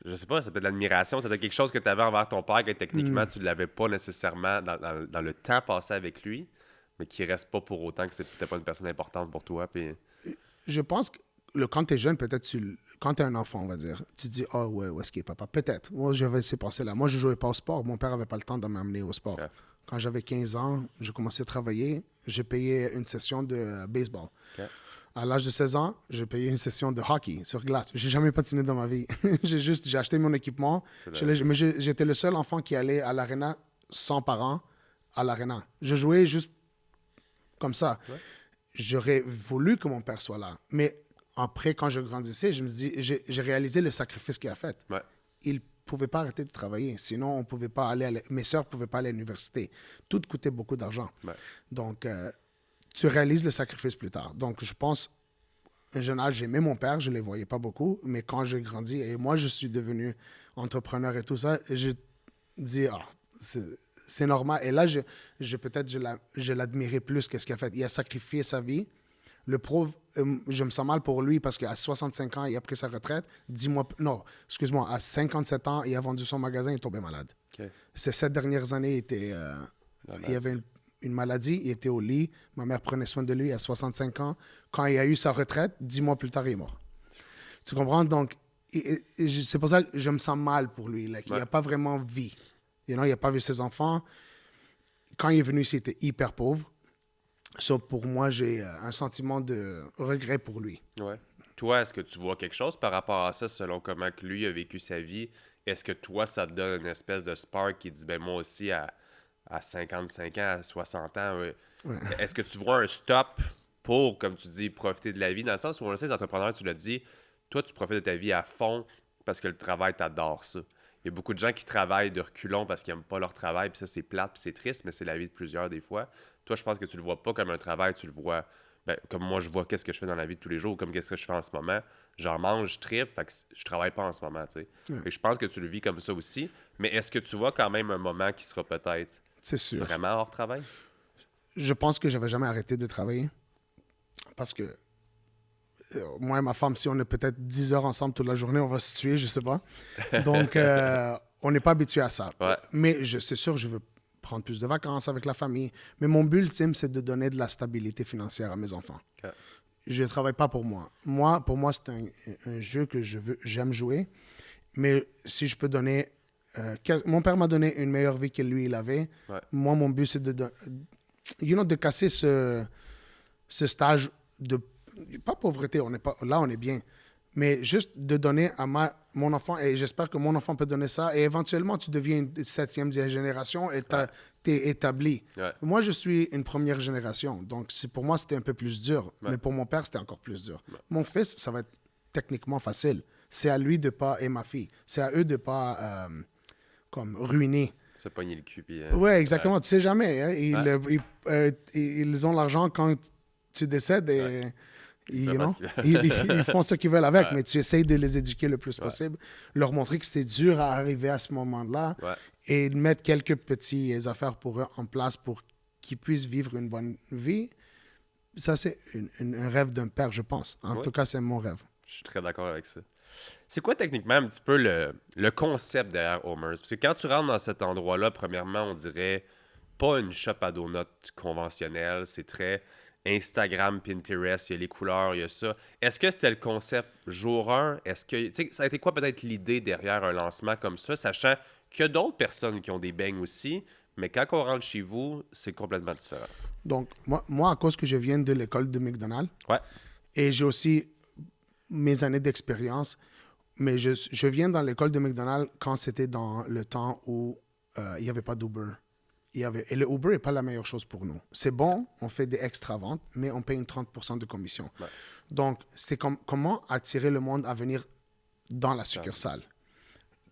je sais pas, c'est peut-être de l'admiration, c'est peut-être quelque chose que tu avais envers ton père, que techniquement, tu ne l'avais pas nécessairement dans le temps passé avec lui, mais qui reste pas pour autant que c'est peut-être pas une personne importante pour toi. Puis... Je pense que quand tu es jeune, peut-être quand tu es un enfant, on va dire, tu te dis « Ah ouais, où est-ce qu'il est papa? » Peut-être. Moi, j'avais ces pensées-là. Moi, je jouais pas au sport. Mon père avait pas le temps de m'amener au sport. Ouais. Quand j'avais 15 ans, j'ai commencé à travailler. J'ai payé une session de baseball. OK. À l'âge de 16 ans, j'ai payé une session de hockey sur glace. J'ai jamais patiné dans ma vie. J'ai acheté mon équipement. Mais j'étais le seul enfant qui allait à l'aréna sans parents à l'aréna. Je jouais juste comme ça. Ouais. J'aurais voulu que mon père soit là. Mais après, quand je grandissais, j'ai réalisé le sacrifice qu'il a fait. Ouais. Il ne pouvait pas arrêter de travailler. Sinon, on pouvait pas aller mes sœurs ne pouvaient pas aller à l'université. Tout coûtait beaucoup d'argent. Ouais. Donc, tu réalises le sacrifice plus tard. Donc, je pense, à un jeune âge, j'aimais mon père, je ne les voyais pas beaucoup. Mais quand j'ai grandi et moi, je suis devenu entrepreneur et tout ça, j'ai dit, c'est normal. Et là, peut-être, je l'admirais plus que ce qu'il a fait. Il a sacrifié sa vie. Le pauvre, je me sens mal pour lui parce qu'à 65 ans, il a pris sa retraite. À 57 ans, il a vendu son magasin, il est tombé malade. OK. Ces 7 dernières années, il avait une maladie, il était au lit. Ma mère prenait soin de lui à 65 ans. Quand il a eu sa retraite, 10 mois plus tard, il est mort. Tu comprends? Donc, c'est pour ça que je me sens mal pour lui. Il n'a pas vraiment vie. Il n'a pas vu ses enfants. Quand il est venu ici, il était hyper pauvre. Pour moi, j'ai un sentiment de regret pour lui. Ouais. Toi, est-ce que tu vois quelque chose par rapport à ça, selon comment que lui a vécu sa vie? Est-ce que toi, ça te donne une espèce de spark qui dit, ben moi aussi, à 55 ans, à 60 ans, est-ce que tu vois un stop pour, comme tu dis, profiter de la vie? Dans le sens où on le sait, les entrepreneurs, tu l'as dit, toi, tu profites de ta vie à fond parce que le travail, t'adores ça. Il y a beaucoup de gens qui travaillent de reculons parce qu'ils n'aiment pas leur travail, puis ça, c'est plate, puis c'est triste, mais c'est la vie de plusieurs des fois. Toi, je pense que tu le vois pas comme un travail, tu le vois comme moi, je vois qu'est-ce que je fais dans la vie de tous les jours, comme qu'est-ce que je fais en ce moment. J'en mange, je tripe, fait que je travaille pas en ce moment, tu sais. Et je pense que tu le vis comme ça aussi, mais est-ce que tu vois quand même un moment qui sera peut-être vraiment hors travail? Je pense que je vais jamais arrêter de travailler parce que moi et ma femme, si on est peut-être 10 heures ensemble toute la journée, on va se tuer, je sais pas. Donc, on n'est pas habitué à ça. Ouais. Mais c'est sûr, je veux prendre plus de vacances avec la famille. Mais mon but ultime, c'est de donner de la stabilité financière à mes enfants. Okay. Je ne travaille pas pour moi. Pour moi, c'est un jeu que j'aime jouer. Mais si je peux donner... mon père m'a donné une meilleure vie que lui, il avait. Ouais. Moi, mon but, c'est de casser ce stage de... Pas pauvreté, on est bien. Mais juste de donner à mon enfant, et j'espère que mon enfant peut donner ça, et éventuellement, tu deviens une 7e génération et t'es établi. Ouais. Moi, je suis une première génération, donc pour moi, c'était un peu plus dur. Ouais. Mais pour mon père, c'était encore plus dur. Ouais. Mon fils, ça va être techniquement facile. C'est à lui de pas, et ma fille, c'est à eux de pas comme ruiner. Se pogner le cul. Oui, exactement. Tu sais jamais. Hein? Ils ont l'argent quand tu décèdes et... Ils font ce qu'ils veulent avec, mais tu essayes de les éduquer le plus possible, leur montrer que c'était dur à arriver à ce moment-là et de mettre quelques petites affaires pour eux en place pour qu'ils puissent vivre une bonne vie. Ça, c'est un rêve d'un père, je pense. En tout cas, c'est mon rêve. Je suis très d'accord avec ça. C'est quoi techniquement un petit peu le concept derrière Homers? Parce que quand tu rentres dans cet endroit-là, premièrement, on dirait pas une shop à donuts conventionnelle, c'est très... Instagram, Pinterest, il y a les couleurs, il y a ça. Est-ce que c'était le concept jour 1? Est-ce que ça a été quoi peut-être l'idée derrière un lancement comme ça, sachant qu'il y a d'autres personnes qui ont des beignes aussi, mais quand on rentre chez vous, c'est complètement différent. Donc, moi, à cause que je viens de l'école de McDonald's, et j'ai aussi mes années d'expérience, mais je viens dans l'école de McDonald's quand c'était dans le temps où il n'y avait pas d'Uber. Et le Uber n'est pas la meilleure chose pour nous. C'est bon, on fait des extra-ventes, mais on paye une 30% de commission. Ouais. Donc, c'est comment attirer le monde à venir dans la succursale.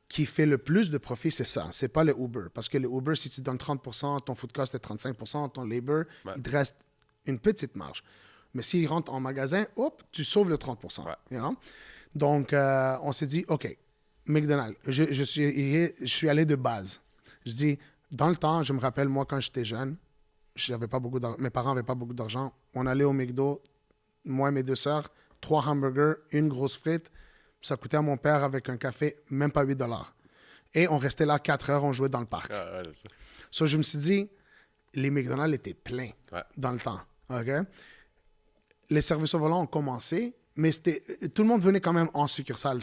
Qui fait le plus de profit, c'est ça. C'est pas le Uber. Parce que le Uber, si tu donnes 30%, ton food cost est 35%, ton labor, il te reste une petite marge. Mais s'il rentre en magasin, hop, tu sauves le 30%. Ouais. You know? Donc, on s'est dit, OK, McDonald's, je suis allé de base. Je dis... Dans le temps, je me rappelle, moi, quand j'étais jeune, mes parents n'avaient pas beaucoup d'argent. On allait au McDo, moi et mes 2 sœurs, 3 hamburgers, une grosse frite. Ça coûtait à mon père avec un café même pas 8 $. Et on restait là 4 heures, on jouait dans le parc. Je me suis dit, les McDonald's étaient pleins dans le temps. Okay? Les services au volant ont commencé, mais tout le monde venait quand même en succursale.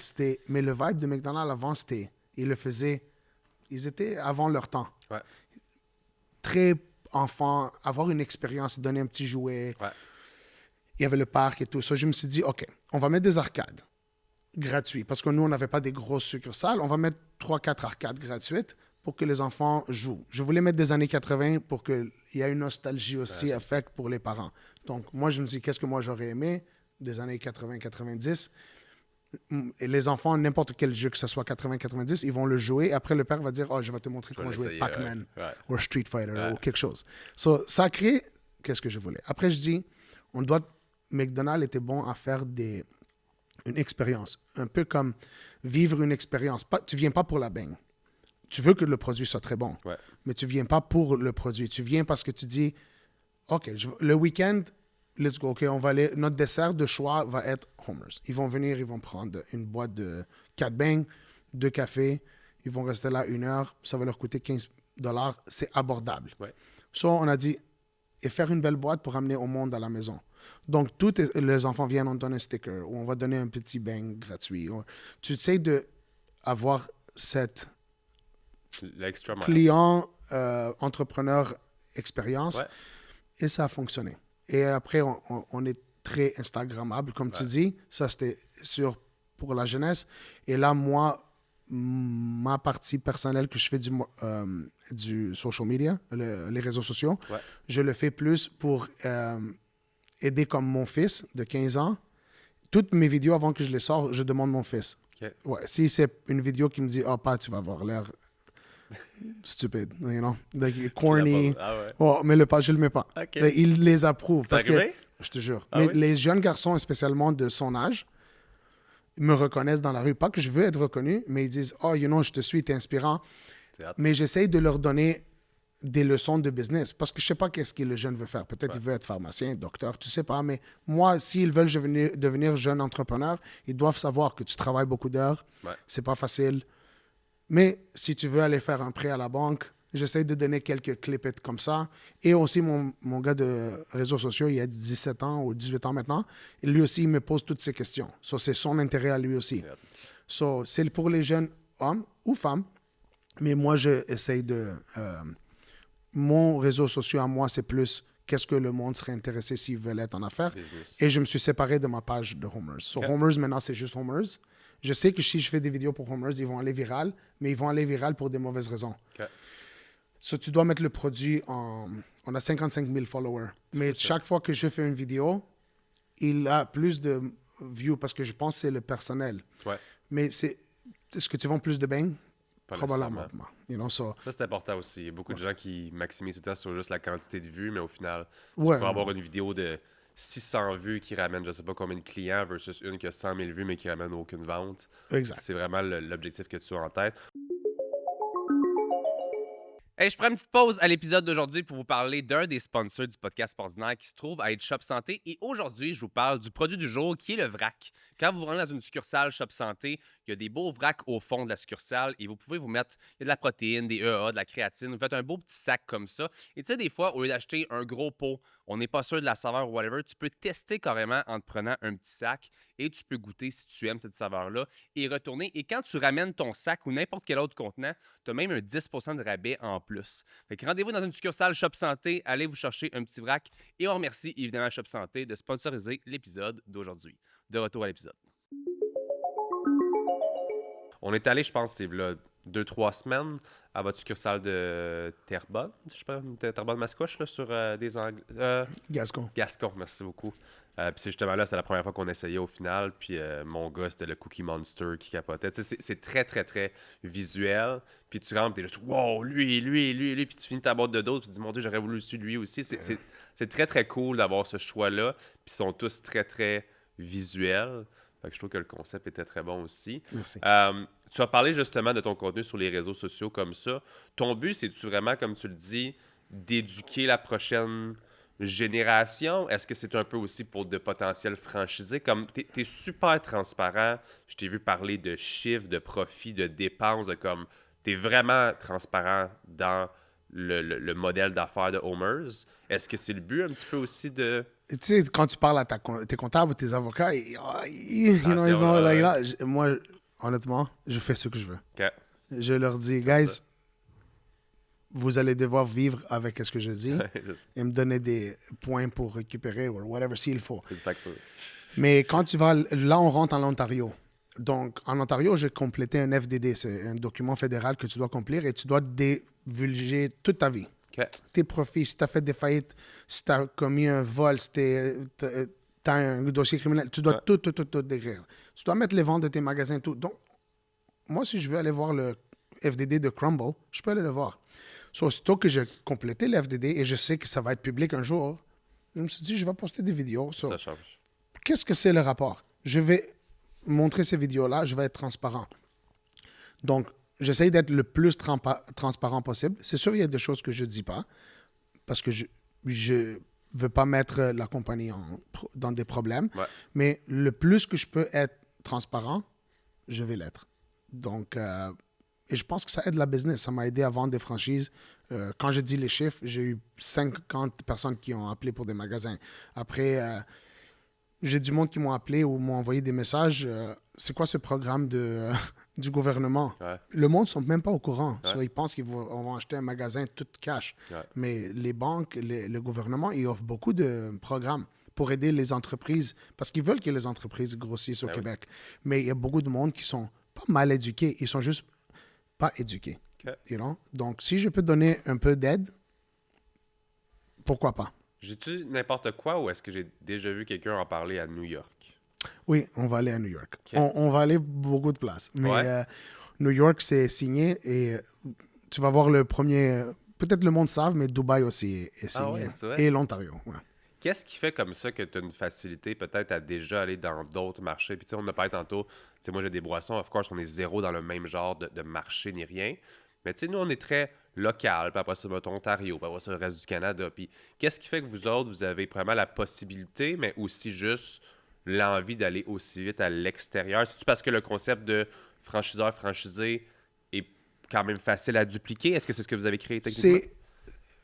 Mais le vibe de McDonald's avant, ils le faisaient... Ils étaient avant leur temps. Ouais. très enfant, avoir une expérience, donner un petit jouet. Ouais. Il y avait le parc et tout ça. Je me suis dit, OK, on va mettre des arcades gratuits parce que nous, on n'avait pas des grosses succursales. On va mettre 3-4 arcades gratuites pour que les enfants jouent. Je voulais mettre des années 80 pour qu'il y ait une nostalgie aussi à faire pour les parents. Donc, moi, je me dis, qu'est-ce que moi j'aurais aimé des années 80-90? Et les enfants, n'importe quel jeu, que ce soit 80-90, ils vont le jouer. Après, le père va dire, oh, je vais te montrer comment jouer Pac-Man ou Street Fighter ou quelque chose. So, ça crée, qu'est-ce que je voulais. Après, je dis, McDonald's était bon à faire une expérience. Un peu comme vivre une expérience. Tu viens pas pour la baigne. Tu veux que le produit soit très bon. Ouais. Mais tu viens pas pour le produit. Tu viens parce que tu dis, OK, le week-end, let's go. OK, on va aller. Notre dessert de choix va être Homer's. Ils vont venir, ils vont prendre une boîte de 4 beignes, 2 cafés. Ils vont rester là 1 heure. Ça va leur coûter $15. C'est abordable. Ouais. So, on a dit, et faire une belle boîte pour amener au monde à la maison. Donc, les enfants viennent, on donne un sticker ou on va donner un petit beigne gratuit. Tu essaies d'avoir cette client, entrepreneur, expérience. Ouais. Et ça a fonctionné. Et après, on est très Instagrammable, comme tu dis. Ça, c'était sûr pour la jeunesse. Et là, moi, ma partie personnelle que je fais du social media, les réseaux sociaux, je le fais plus pour aider comme mon fils de 15 ans. Toutes mes vidéos, avant que je les sors, je demande mon fils. Okay. Ouais, si c'est une vidéo qui me dit « Oh, pas, tu vas avoir l'air stupide, you know, like corny. » Oh, mais je le mets pas. Okay. Like, il les approuve. Ça parce que, je te jure. Mais les jeunes garçons, spécialement de son âge, me reconnaissent dans la rue. Pas que je veux être reconnu, mais ils disent « Oh, you know, je te suis, t'es inspirant. » Mais j'essaye de leur donner des leçons de business. Parce que je sais pas qu'est-ce que le jeune veut faire. Peut-être il veut être pharmacien, docteur, tu sais pas. Mais moi, s'ils veulent devenir jeune entrepreneur, ils doivent savoir que tu travailles beaucoup d'heures. C'est pas facile. Mais si tu veux aller faire un prêt à la banque, j'essaie de donner quelques clips comme ça. Et aussi, mon gars de réseaux sociaux, il a 17 ans ou 18 ans maintenant. Et lui aussi, il me pose toutes ces questions. So, c'est son intérêt à lui aussi. So, c'est pour les jeunes hommes ou femmes. Mais moi, j'essaie de... mon réseau social à moi, c'est plus qu'est-ce que le monde serait intéressé s'ils veulent être en affaires. Business. Et je me suis séparé de ma page de Homer's. So, Homer's, maintenant, c'est juste Homer's. Je sais que si je fais des vidéos pour Homer's, ils vont aller viral, mais ils vont aller viral pour des mauvaises raisons. So, tu dois mettre le produit en... On a 55 000 followers. Mais chaque fois que je fais une vidéo, il a plus de views parce que je pense que c'est le personnel. Mais est-ce que tu vends plus de beignes? Probablement. You know, ça, c'est important aussi. Il y a beaucoup de gens qui maximisent tout le temps sur juste la quantité de vues, mais au final, tu peux avoir une vidéo de 600 vues qui ramène je sais pas combien de clients versus une qui a 100 000 vues mais qui ramène aucune vente. Exact. C'est vraiment l'objectif que tu as en tête. Hey, je prends une petite pause à l'épisode d'aujourd'hui pour vous parler d'un des sponsors du podcast Ordinaire qui se trouve à être Shop Santé. Et aujourd'hui, je vous parle du produit du jour qui est le vrac. Quand vous vous rendez dans une succursale Shop Santé, il y a des beaux vracs au fond de la succursale et vous pouvez vous mettre, il y a de la protéine, des EA, de la créatine. Vous faites un beau petit sac comme ça. Et tu sais, des fois, au lieu d'acheter un gros pot, on n'est pas sûr de la saveur ou whatever, tu peux tester carrément en te prenant un petit sac et tu peux goûter si tu aimes cette saveur-là et retourner. Et quand tu ramènes ton sac ou n'importe quel autre contenant, tu as même un 10% de rabais en plus. Fait que rendez-vous dans une succursale Shop Santé, allez vous chercher un petit vrac et on remercie évidemment Shop Santé de sponsoriser l'épisode d'aujourd'hui. De retour à l'épisode. On est allé, je pense, c'est là 2-3 semaines à votre succursale de Terrebonne, je sais pas, Terrebonne-Mascouche, là, sur des Anglais. Gascon. Gascon, merci beaucoup. Puis c'est justement là, c'est la première fois qu'on essayait au final. Puis mon gars, c'était le Cookie Monster qui capotait. C'est très, très, très visuel. Puis tu rentres, t'es juste, wow, lui. Puis tu finis ta boîte de dos, puis tu te dis, mon Dieu, j'aurais voulu le suivre lui aussi. C'est très, très cool d'avoir ce choix-là. Puis ils sont tous très, très visuels. Fait que je trouve que le concept était très bon aussi. Merci. Tu as parlé justement de ton contenu sur les réseaux sociaux comme ça. Ton but, c'est-tu vraiment, comme tu le dis, d'éduquer la prochaine génération? Est-ce que c'est un peu aussi pour de potentiels franchisés? Comme t'es super transparent. Je t'ai vu parler de chiffres, de profits, de dépenses, de comme... T'es vraiment transparent dans le modèle d'affaires de Homer's. Est-ce que c'est le but un petit peu aussi de... Tu sais, quand tu parles à tes comptables ou tes avocats, moi, honnêtement, je fais ce que je veux. Okay. Je leur dis, guys, vous allez devoir vivre avec ce que je dis Je sais. et me donner des points pour récupérer ou whatever s'il faut. C'est une facture. Mais quand tu vas, là, on rentre en Ontario. Donc, en Ontario, j'ai complété un FDD. C'est un document fédéral que tu dois accomplir et tu dois divulguer toute ta vie. OK. Tes profits, si tu as fait des faillites, si tu as commis un vol, si tu as un dossier criminel, tu dois tout décrire. Tu dois mettre les ventes de tes magasins, tout. Donc, moi, si je veux aller voir le FDD de Crumble, je peux aller le voir. So, aussitôt que j'ai complété le FDD et je sais que ça va être public un jour, je me suis dit, je vais poster des vidéos. So, Ça change. qu'est-ce que c'est le rapport? Je vais montrer ces vidéos-là, je vais être transparent. Donc, j'essaie d'être le plus transparent possible. C'est sûr, il y a des choses que je ne dis pas parce que je veux pas mettre la compagnie dans des problèmes. Ouais. Mais le plus que je peux être transparent, je vais l'être. Donc, et je pense que ça aide la business. Ça m'a aidé à vendre des franchises. Quand j'ai dit les chiffres, j'ai eu 50 personnes qui ont appelé pour des magasins. Après, j'ai du monde qui m'ont appelé ou m'ont envoyé des messages. C'est quoi ce programme du gouvernement? Ouais. Le monde ne sont même pas au courant. Ouais. So, ils pensent qu'ils vont acheter un magasin tout cash. Ouais. Mais les banques, le gouvernement, ils offrent beaucoup de programmes pour aider les entreprises parce qu'ils veulent que les entreprises grossissent au Ben Québec. Mais il y a beaucoup de monde qui sont pas mal éduqués. Ils sont juste pas éduqués. OK. You know? Donc, si je peux donner un peu d'aide, pourquoi pas? J'ai-tu n'importe quoi ou est-ce que j'ai déjà vu quelqu'un en parler à New York? Oui, on va aller à New York. OK. On va aller beaucoup de places. Mais Ouais. New York, c'est signé et tu vas voir le premier. Peut-être le monde savent, mais Dubaï aussi est signé. Ah ouais, c'est vrai? Et l'Ontario. Ouais. Qu'est-ce qui fait comme ça que tu as une facilité peut-être à déjà aller dans d'autres marchés? Puis tu sais, on en a parlé tantôt, tu sais, moi j'ai des boissons, of course, on est zéro dans le même genre de marché ni rien. Mais tu sais, nous, on est très local, puis après ça, mettons, Ontario, puis après ça, le reste du Canada. Puis qu'est-ce qui fait que vous autres, vous avez vraiment la possibilité, mais aussi juste l'envie d'aller aussi vite à l'extérieur? C'est-tu parce que le concept de franchiseur-franchisé est quand même facile à dupliquer? Est-ce que c'est ce que vous avez créé techniquement?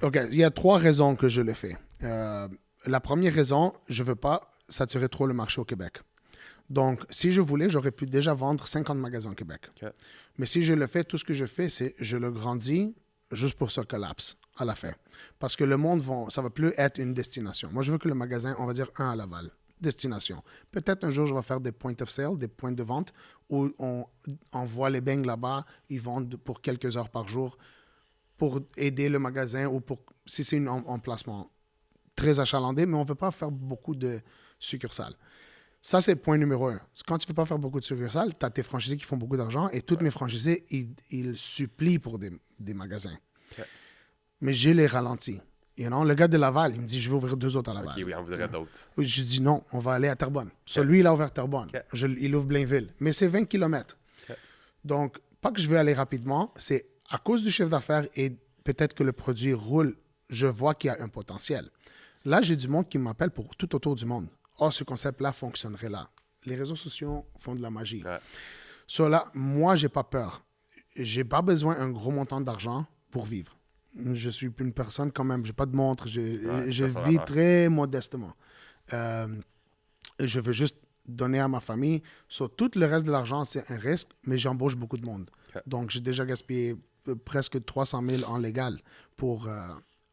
OK, il y a 3 raisons que je le fais. La première raison, je ne veux pas saturer trop le marché au Québec. Donc, si je voulais, j'aurais pu déjà vendre 50 magasins au Québec. OK. Mais si je le fais, tout ce que je fais, c'est je le grandis juste pour ce collapse à la fin. Parce que le monde, ça ne va plus être une destination. Moi, je veux que le magasin, on va dire un à Laval, destination. Peut-être un jour, je vais faire des points of sale, des points de vente, où on envoie les beignes là-bas, ils vendent pour quelques heures par jour pour aider le magasin ou pour si c'est un emplacement très achalandé, mais on ne veut pas faire beaucoup de succursales. Ça, c'est le point numéro 1. Quand tu ne veux pas faire beaucoup de succursales, tu as tes franchisés qui font beaucoup d'argent et tous mes franchisés, ils supplient pour des magasins. OK. Mais j'ai les ralentis. You know? Le gars de Laval, il me dit, je vais ouvrir 2 autres à Laval. OK, oui, on voudrait d'autres. Oui, je dis non, on va aller à Terrebonne. Lui, il a ouvert Terrebonne. OK. Il ouvre Blainville. Mais c'est 20 km. OK. Donc, pas que je veux aller rapidement, c'est à cause du chiffre d'affaires et peut-être que le produit roule, je vois qu'il y a un potentiel. Là, j'ai du monde qui m'appelle pour tout autour du monde. Oh, ce concept-là fonctionnerait là. Les réseaux sociaux font de la magie. Ouais. So là, moi, j'ai pas peur. J'ai pas besoin d'un gros montant d'argent pour vivre. Je suis une personne quand même, j'ai pas de montre, je ça vis va. très modestement. Je veux juste donner à ma famille. Sur tout le reste de l'argent, c'est un risque, mais j'embauche beaucoup de monde. Okay. Donc, j'ai déjà gaspillé presque 300 000 en légal pour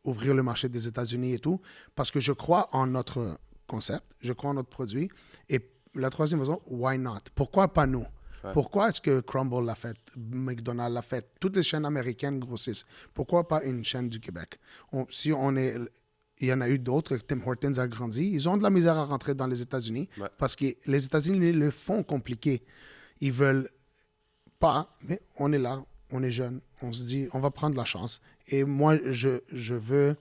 ouvrir le marché des États-Unis et tout, parce que je crois en notre concept, je crois en notre produit. Et la troisième raison, why not? Pourquoi pas nous? Ouais. Pourquoi est-ce que Crumble l'a fait, McDonald's l'a fait, toutes les chaînes américaines grossissent? Pourquoi pas une chaîne du Québec? Il y en a eu d'autres, Tim Hortons a grandi. Ils ont de la misère à rentrer dans les États-Unis parce que les États-Unis le font compliqué. Ils veulent pas, mais on est là, on est jeune, on se dit, on va prendre la chance. Et moi, je veux,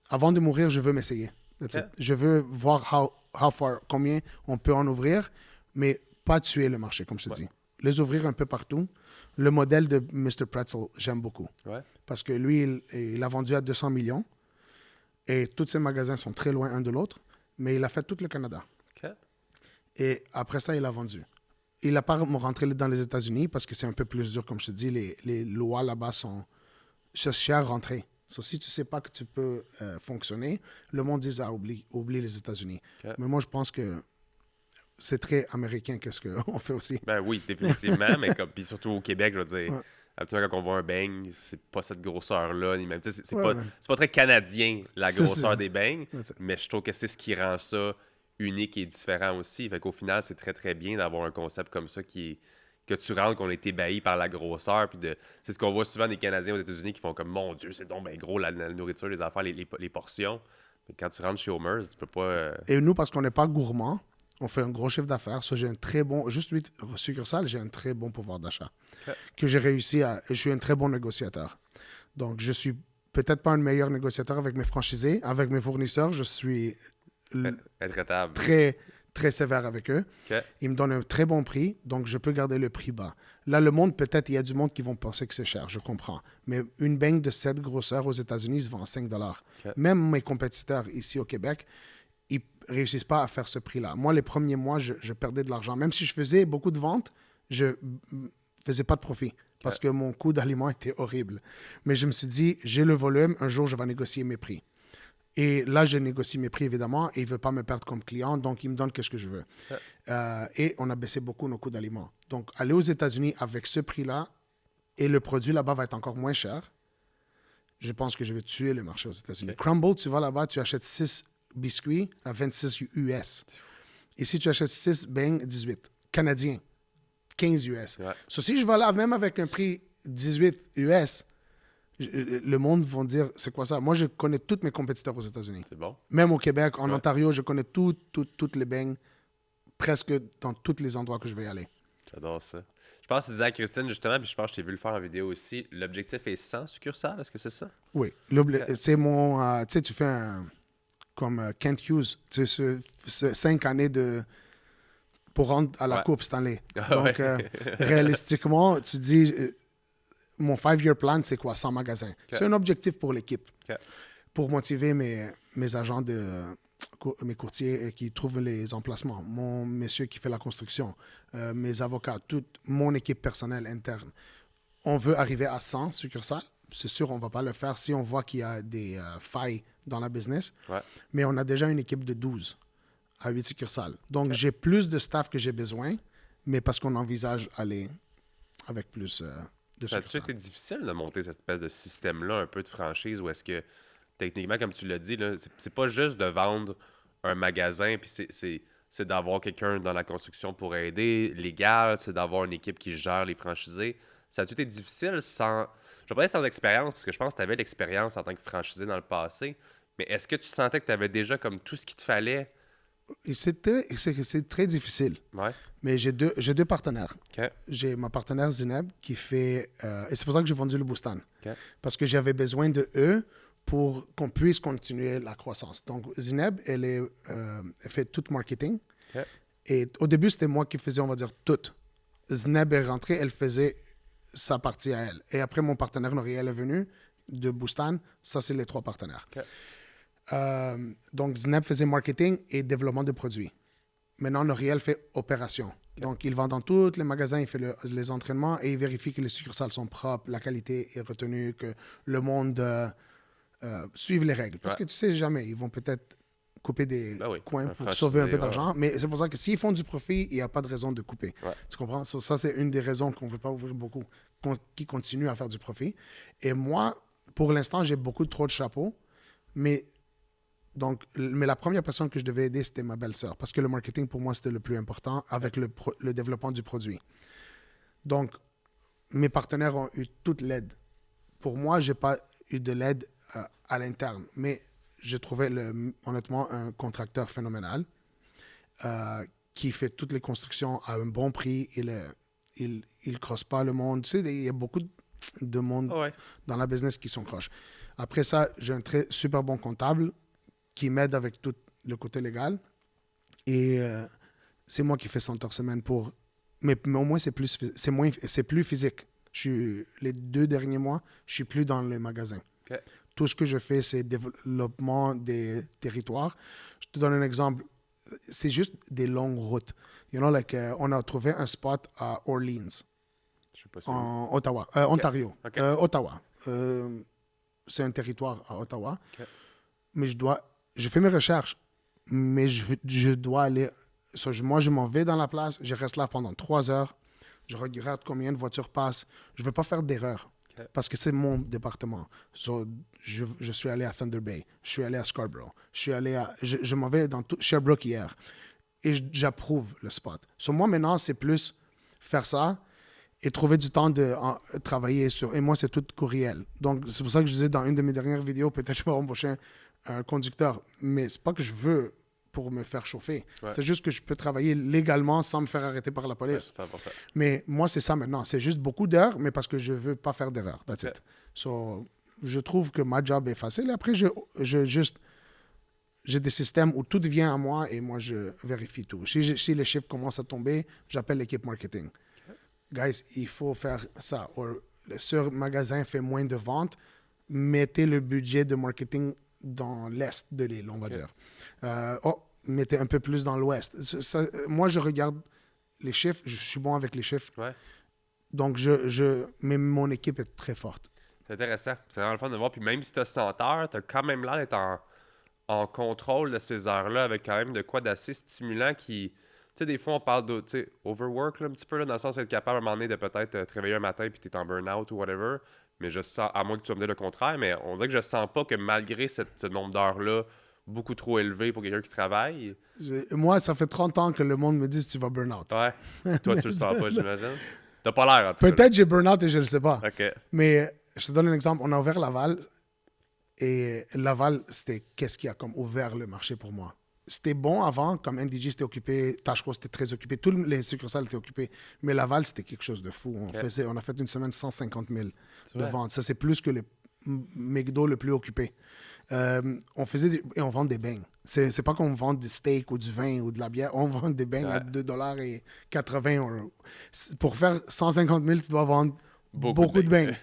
avant de mourir, je veux m'essayer. Yeah. Je veux voir how far, combien on peut en ouvrir, mais pas tuer le marché, comme je te dis. Les ouvrir un peu partout. Le modèle de Mr. Pretzel, j'aime beaucoup. Ouais. Parce que lui, il a vendu à 200 millions et tous ses magasins sont très loin un de l'autre, mais il a fait tout le Canada. Okay. Et après ça, il a vendu. Il n'a pas rentré dans les États-Unis parce que c'est un peu plus dur, comme je te dis. Les lois là-bas sont chères à rentrer. So, si tu ne sais pas que tu peux fonctionner, le monde dit oublie les États-Unis. Okay. Mais moi, je pense que c'est très américain qu'est-ce qu'on fait aussi. Ben oui, définitivement, mais comme puis surtout au Québec, je veux dire, habituellement, quand on voit un beigne, c'est pas cette grosseur-là, ni même, tu sais, Ouais. c'est pas très canadien, la C'est grosseur ça. des beignes, Ouais, c'est- mais je trouve que c'est ce qui rend ça unique et différent aussi. Fait qu'au final, c'est très, très bien d'avoir un concept comme ça que tu rentres, qu'on est ébahi par la grosseur. C'est ce qu'on voit souvent des Canadiens aux États-Unis qui font comme, mon Dieu, c'est donc bien gros la nourriture, les affaires, les portions. Mais quand tu rentres chez Homer's, tu peux pas. Et nous, parce qu'on n'est pas gourmand, on fait un gros chiffre d'affaires. So, j'ai un très bon, juste 8 succursales, j'ai un très bon pouvoir d'achat. Ok. Que j'ai réussi à. Je suis un très bon négociateur. Donc, je suis peut-être pas un meilleur négociateur avec mes franchisés, avec mes fournisseurs. Je suis Intraitable. très, très sévère avec eux. Ok. Ils me donnent un très bon prix, donc je peux garder le prix bas. Là, le monde, peut-être, il y a du monde qui vont penser que c'est cher, je comprends. Mais une beigne de cette grosseur aux États-Unis se vend à 5 $. Ok. Même mes compétiteurs ici au Québec, ils réussissent pas à faire ce prix-là. Moi, les premiers mois, je perdais de l'argent. Même si je faisais beaucoup de ventes, je faisais pas de profit parce que mon coût d'aliment était horrible. Mais je me suis dit, j'ai le volume, un jour, je vais négocier mes prix. Et là, je négocie mes prix, évidemment, et il ne veut pas me perdre comme client, donc il me donne ce que je veux. Et on a baissé beaucoup nos coûts d'aliments. Donc, aller aux États-Unis avec ce prix-là, et le produit là-bas va être encore moins cher, je pense que je vais tuer le marché aux États-Unis. Crumble, tu vas là-bas, tu achètes 6 biscuits à 26 US. Ici, tu achètes 6 beignes, 18. Canadiens, 15 US. Ouais. Si je vais là, même avec un prix 18 US, le monde va dire, c'est quoi ça? Moi, je connais tous mes compétiteurs aux États-Unis. C'est bon. Même au Québec, en Ouais. Ontario, je connais toutes les beignes, presque dans tous les endroits que je vais aller. J'adore ça. Je pense que tu disais à Christine, justement, puis je pense que je t'ai vu le faire en vidéo aussi. L'objectif est 100 succursales, est-ce que c'est ça? Oui. C'est mon... tu sais, tu fais comme Kent Hughes, tu sais, 5 années pour rendre à la Ouais. Coupe Stanley. Ah Donc, ouais. réalistiquement, tu dis, mon 5-year plan, c'est quoi? 100 magasins. C'est un objectif pour l'équipe. Ok. Pour motiver mes agents, mes courtiers qui trouvent les emplacements, mon monsieur qui fait la construction, mes avocats, toute mon équipe personnelle interne. On veut arriver à 100 succursales. C'est sûr, on ne va pas le faire si on voit qu'il y a des failles dans la business. Ouais. Mais on a déjà une équipe de 12 à 8 succursales. Donc, j'ai plus de staff que j'ai besoin, mais parce qu'on envisage aller avec plus de Ça a-tu succursales. été difficile de monter cette espèce de système-là, un peu de franchise, où est-ce que, techniquement, comme tu l'as dit, là, c'est pas juste de vendre un magasin, puis c'est d'avoir quelqu'un dans la construction pour aider, légal, c'est d'avoir une équipe qui gère les franchisés. Ça a tout été difficile sans... Je vais pas dire sans expérience, parce que je pense que tu avais l'expérience en tant que franchisé dans le passé, mais est-ce que tu sentais que tu avais déjà comme tout ce qu'il te fallait? Et c'est très difficile. Ouais. Mais j'ai deux partenaires. OK. J'ai ma partenaire Zineb qui fait... et c'est pour ça que j'ai vendu le Boustan. OK. Parce que j'avais besoin de eux pour qu'on puisse continuer la croissance. Donc, Zineb, elle fait tout marketing. OK. Et au début, c'était moi qui faisais, on va dire, tout. Zineb est rentrée, elle faisait sa partie à elle. Et après, mon partenaire Noriel est venu de Boustan. Ça, c'est les 3 partenaires. OK. Donc, Zineb faisait marketing et développement de produits. Maintenant, Noriel fait opération. Donc, il vend dans tous les magasins, il fait les entraînements et il vérifie que les succursales sont propres, la qualité est retenue, que le monde suive les règles. Parce que tu sais jamais, ils vont peut-être couper des Ben oui, coins un pour sauver un peu franchisé, d'argent. Mais c'est pour ça que s'ils font du profit, il n'y a pas de raison de couper. Ouais. Tu comprends? Ça, c'est une des raisons qu'on ne veut pas ouvrir beaucoup, qui continuent à faire du profit. Et moi, pour l'instant, j'ai beaucoup trop de chapeaux, mais la première personne que je devais aider, c'était ma belle-sœur. Parce que le marketing, pour moi, c'était le plus important avec le développement du produit. Donc, mes partenaires ont eu toute l'aide. Pour moi, je n'ai pas eu de l'aide à l'interne. Mais j'ai trouvé, honnêtement, un contracteur phénoménal qui fait toutes les constructions à un bon prix. Il ne crosse pas le monde. Tu sais, il y a beaucoup de monde Ouais. dans la business qui sont croches. Après ça, j'ai un super bon comptable qui m'aide avec tout le côté légal. Et c'est moi qui fais 100 heures semaine pour... Mais au moins, c'est plus physique. Les 2 derniers mois, je suis plus dans les magasins. OK. Tout ce que je fais, c'est développement des territoires. Je te donne un exemple. C'est juste des longues routes. On a trouvé un spot à Orleans, Je sais pas si... en Ontario. OK. Ottawa. C'est un territoire à Ottawa. OK. Mais je fais mes recherches, mais je dois aller... Moi, je m'en vais dans la place, je reste là pendant 3 heures, Je regarde combien de voitures passent. Je ne veux pas faire d'erreur. OK. Parce que c'est mon département. So, je suis allé à Thunder Bay. Je suis allé à Scarborough. Je m'en vais dans tout Sherbrooke hier. Et j'approuve le spot. So, moi, maintenant, c'est plus faire ça et trouver du temps de travailler sur. Et moi, c'est tout courriel. Donc, c'est pour ça que je disais dans une de mes dernières vidéos, peut-être je vais embaucher un conducteur. Mais c'est pas que je veux pour me faire chauffer. Ouais. C'est juste que je peux travailler légalement sans me faire arrêter par la police. Ouais, 100%. Mais moi, c'est ça maintenant. C'est juste beaucoup d'heures, mais parce que je veux pas faire d'erreurs. That's it. So, je trouve que ma job est facile. Après, j'ai des systèmes où tout vient à moi et moi, je vérifie tout. Si les chiffres commencent à tomber, j'appelle l'équipe marketing. Guys, il faut faire ça. Ce magasin fait moins de ventes. Mettez le budget de marketing dans l'est de l'île, on va dire. Mettez un peu plus dans l'ouest. Moi, je regarde les chiffres. Je suis bon avec les chiffres. Ouais. Donc, mais mon équipe est très forte. C'est intéressant. C'est vraiment le fun de voir. Puis même si tu as 100 heures, tu as quand même l'air d'être en contrôle de ces heures-là avec quand même de quoi d'assez stimulant qui... Tu sais, des fois, on parle de overwork là, un petit peu, là, dans le sens d'être capable à un moment donné de peut-être te réveiller un matin puis tu es en burn-out ou whatever. Mais je sens, à moins que tu me dises le contraire, mais on dirait que je sens pas que malgré ce nombre d'heures-là, beaucoup trop élevé pour quelqu'un qui travaille. Moi, ça fait 30 ans que le monde me dit que tu vas burn-out. Ouais. Toi, tu le sens pas, j'imagine. T'as pas l'air, en tout cas. Peut-être j'ai burn-out et je le sais pas. OK. Mais je te donne un exemple. On a ouvert Laval et Laval, c'était qu'est-ce qui a comme ouvert le marché pour moi. C'était bon avant, comme NDG c'était occupé, Tachereau c'était très occupé, tous les succursales étaient occupés. Mais Laval, c'était quelque chose de fou. On a fait une semaine 150 000 de ventes. Ça, c'est plus que le McDo le plus occupé. On faisait et on vend des beignes. C'est pas qu'on vend du steak ou du vin ou de la bière. On vend des beignes à $2,80. Pour faire 150 000, tu dois vendre beaucoup de beignes.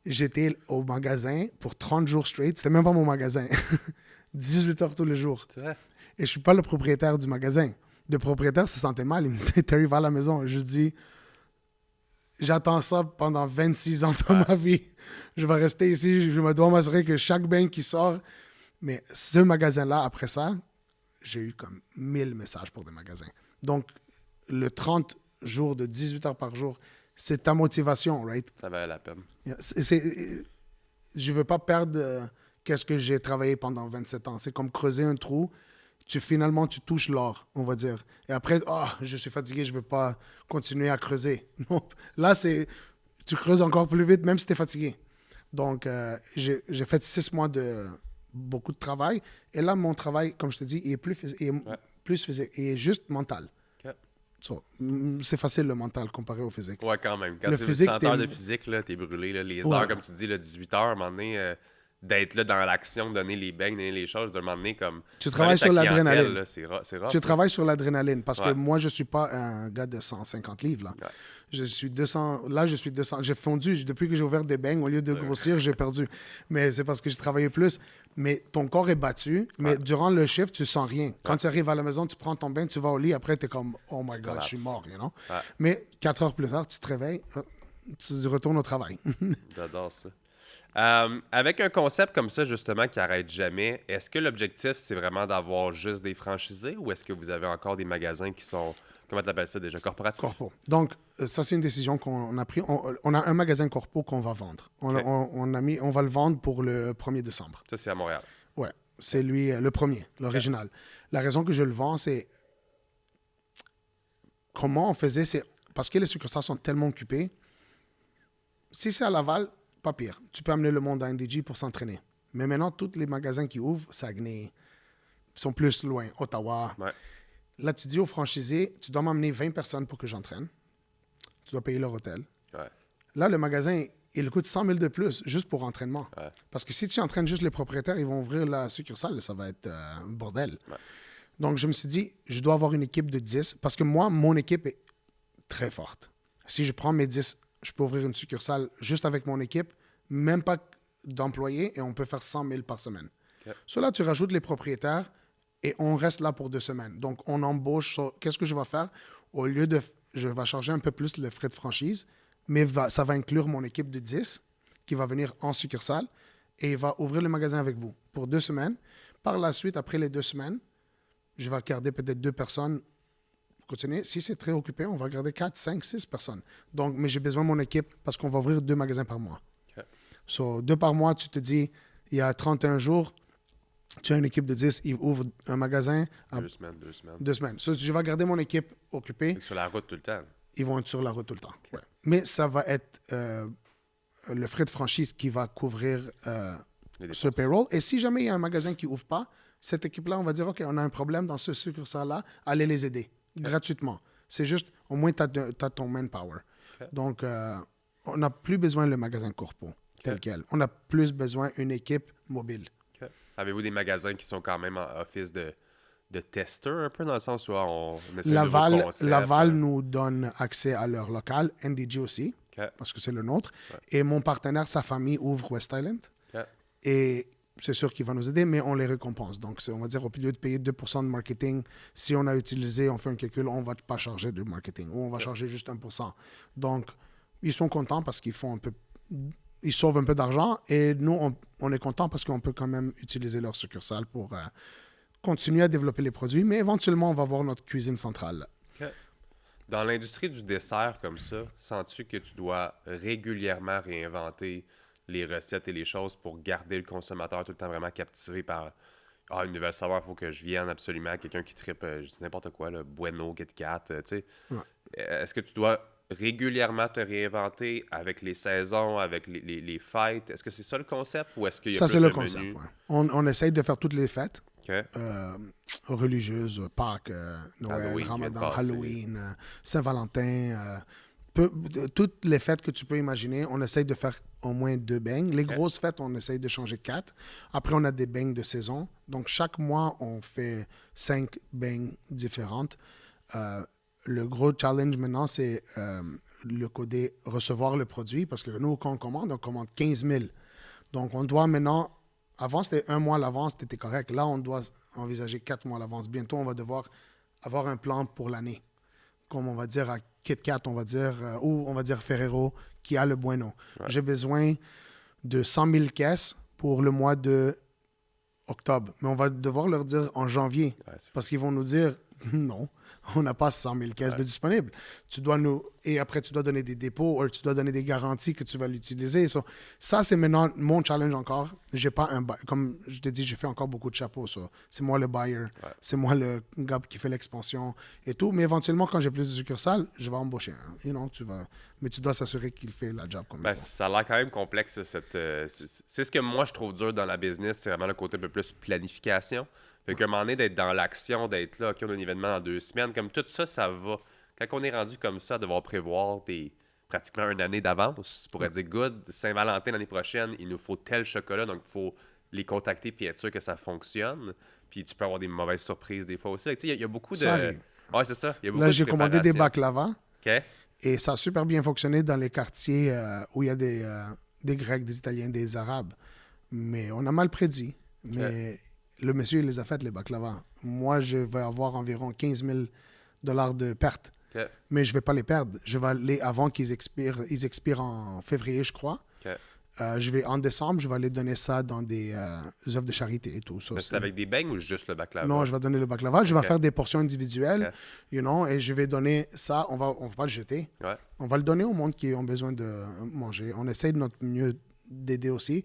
J'étais au magasin pour 30 jours straight. C'était même pas mon magasin. 18 heures tous les jours. C'est vrai? Et je suis pas le propriétaire du magasin. Le propriétaire se sentait mal. Il me disait, Terry, va à la maison. Je dis, j'attends ça pendant 26 ans dans ma vie. Je vais rester ici. Je me dois m'assurer que chaque bain qui sort. Mais ce magasin-là, après ça, j'ai eu comme 1000 messages pour des magasins. Donc, le 30 jours de 18 heures par jour, c'est ta motivation, right? Ça valait la peine. Je veux pas perdre qu'est-ce que j'ai travaillé pendant 27 ans. C'est comme creuser un trou. Finalement, tu touches l'or, on va dire. Et après, je suis fatigué, je veux pas continuer à creuser. Non. Là, tu creuses encore plus vite, même si tu es fatigué. Donc, j'ai fait 6 mois de beaucoup de travail. Et là, mon travail, comme je te dis, il est plus physique. Il est juste mental. Okay. So, c'est facile le mental comparé au physique. Ouais, quand même. Quand le c'est physique, 100 heures de physique, là, t'es brûlé. Là. Les heures, comme tu dis, là, 18 heures, à un moment donné, d'être là dans l'action, donner les beignes, donner les choses, d'un moment donné, comme... Tu travailles sur l'adrénaline. Là, c'est rough, tu travailles sur l'adrénaline parce que Ouais. moi, je suis pas un gars de 150 livres. Là. Ouais. Je suis 200. Là, je suis 200. J'ai fondu. Depuis que j'ai ouvert des beignes, au lieu de grossir, j'ai perdu. Mais c'est parce que j'ai travaillé plus. Mais ton corps est battu. Mais durant le shift, tu sens rien. Quand tu arrives à la maison, tu prends ton bain, tu vas au lit. Après, tu es comme, oh my God, je suis mort. You know? Ouais. Mais 4 heures plus tard, tu te réveilles, tu retournes au travail. J'adore ça. Avec un concept comme ça, justement, qui n'arrête jamais, est-ce que l'objectif, c'est vraiment d'avoir juste des franchisés ou est-ce que vous avez encore des magasins qui sont, comment tu appelles ça déjà, corporatifs? Corpo. Donc, ça, c'est une décision qu'on a prise. On a un magasin corpo qu'on va vendre. On va le vendre pour le 1er décembre. Ça, c'est à Montréal. Ouais, c'est lui, le premier, l'original. La raison que je le vends, c'est comment on faisait, c'est parce que les succursales sont tellement occupées. Si c'est à Laval, pas pire. Tu peux amener le monde à NDG pour s'entraîner. Mais maintenant, tous les magasins qui ouvrent, Saguenay, sont plus loin, Ottawa. Ouais. Là, tu dis aux franchisés, tu dois m'amener 20 personnes pour que j'entraîne. Tu dois payer leur hôtel. Ouais. Là, le magasin, il coûte 100 000 de plus juste pour entraînement. Ouais. Parce que si tu entraînes juste les propriétaires, ils vont ouvrir la succursale, ça va être un bordel. Ouais. Donc, je me suis dit, je dois avoir une équipe de 10 parce que moi, mon équipe est très forte. Si je prends mes 10, je peux ouvrir une succursale juste avec mon équipe, même pas d'employés, et on peut faire 100 000 par semaine. Okay. Là, tu rajoutes les propriétaires et on reste là pour 2 semaines. Donc, on embauche. Qu'est-ce que je vais faire? Au lieu de... Je vais charger un peu plus le frais de franchise, mais ça va inclure mon équipe de 10 qui va venir en succursale et va ouvrir le magasin avec vous pour 2 semaines. Par la suite, après les 2 semaines, je vais garder peut-être 2 personnes continuer. Si c'est très occupé, on va garder 4, 5, 6 personnes. Donc, mais j'ai besoin de mon équipe parce qu'on va ouvrir 2 magasins par mois. OK. So, 2 par mois, tu te dis, il y a 31 jours, tu as une équipe de 10, ils ouvrent un magasin à 2 semaines, 2 semaines. 2 semaines. So, je vais garder mon équipe occupée. Fait que sur la route tout le temps. Ils vont être sur la route tout le temps. Ouais. Mais ça va être le frais de franchise qui va couvrir Les ce payroll. Et si jamais il y a un magasin qui n'ouvre pas, cette équipe-là, on va dire, OK, on a un problème dans ce succursale-là, allez les aider gratuitement. C'est juste, au moins, tu as ton manpower. OK. Donc, on n'a plus besoin le magasin corpo tel quel. On a plus besoin d'une équipe mobile. OK. Avez-vous des magasins qui sont quand même en office de testeurs, un peu dans le sens où on essaie de nouveaux concepts? Laval nous donne accès à leur local, NDG aussi, OK. parce que c'est le nôtre. Ouais. Et mon partenaire, sa famille, ouvre West Island. OK. Et c'est sûr qu'il va nous aider, mais on les récompense. Donc, on va dire, au lieu de payer 2% de marketing, si on a utilisé, on fait un calcul, on ne va pas charger de marketing ou on va charger juste 1%. Donc, ils sont contents parce qu'ils font un peu... Ils sauvent un peu d'argent et nous, on est contents parce qu'on peut quand même utiliser leur succursale pour continuer à développer les produits, mais éventuellement, on va avoir notre cuisine centrale. OK. Dans l'industrie du dessert comme ça, sens-tu que tu dois régulièrement réinventer les recettes et les choses pour garder le consommateur tout le temps vraiment captivé par une nouvelle saveur, il faut que je vienne absolument, quelqu'un qui trippe, je dis n'importe quoi, le Bueno, Kit Kat, tu sais. Ouais. Est-ce que tu dois régulièrement te réinventer avec les saisons, avec les fêtes? Est-ce que c'est ça le concept ou est-ce qu'il y a Ça, plus c'est le de concept. menus? Ouais. On essaye de faire toutes les fêtes OK. religieuses, Pâques, Noël, Halloween, Ramadan, vient de passer. Halloween, Saint-Valentin, toutes les fêtes que tu peux imaginer, on essaye de faire au moins 2 beignes. Les grosses fêtes, on essaye de changer 4. Après, on a des beignes de saison. Donc, chaque mois, on fait 5 beignes différentes. Le gros challenge maintenant, c'est le côté recevoir le produit parce que nous, quand on commande 15 000. Donc, on doit maintenant... Avant, c'était 1 mois à l'avance, c'était correct. Là, on doit envisager 4 mois à l'avance. Bientôt, on va devoir avoir un plan pour l'année. Comme on va dire à Kit Kat, on va dire, ou on va dire Ferrero, qui a le Bueno. Ouais. J'ai besoin de 100 000 caisses pour le mois de octobre. Mais on va devoir leur dire en janvier. Ouais, c'est Parce qu'ils vont nous dire, non, on n'a pas 100 000 caisses de disponibles. Tu dois nous... Et après, tu dois donner des dépôts ou tu dois donner des garanties que tu vas l'utiliser. Ça, c'est maintenant mon challenge encore. J'ai pas un... Comme je t'ai dit, j'ai fait encore beaucoup de chapeaux. C'est moi le buyer. Ouais. C'est moi le gars qui fait l'expansion et tout. Mais éventuellement, quand j'ai plus de succursales, je vais embaucher un. Mais tu dois s'assurer qu'il fait la job comme il faut. Ça a l'air quand même complexe. C'est ce que moi, je trouve dur dans la business. C'est vraiment le côté un peu plus planification. Fait qu'à un moment donné, d'être dans l'action, d'être là, OK, on a un événement dans 2 semaines, comme tout ça, ça va. Quand on est rendu comme ça, à devoir prévoir pratiquement une année d'avance, tu pourrais dire, good, Saint-Valentin l'année prochaine, il nous faut tel chocolat, donc il faut les contacter puis être sûr que ça fonctionne. Puis tu peux avoir des mauvaises surprises des fois aussi. Il y a beaucoup de... Ça arrive. Ouais, c'est ça. Il y a beaucoup Là, de j'ai commandé des baklava. OK. Et ça a super bien fonctionné dans les quartiers où il y a des Grecs, des Italiens, des Arabes. Mais on a mal prédit. Mais le monsieur, il les a fait, les baklava. Moi, je vais avoir environ 15 000 $ de pertes. OK. Mais je ne vais pas les perdre. Je vais aller avant qu'ils expirent. Ils expirent en février, je crois. OK. En décembre, je vais aller donner ça dans des œuvres de charité et tout. Ça, Mais c'est avec des beignes ou juste le baklava? Non, je vais donner le baklava. Je vais Ok. faire des portions individuelles, Ok. et je vais donner ça. On va pas le jeter. Ouais. On va le donner au monde qui ont besoin de manger. On essaye de notre mieux d'aider aussi.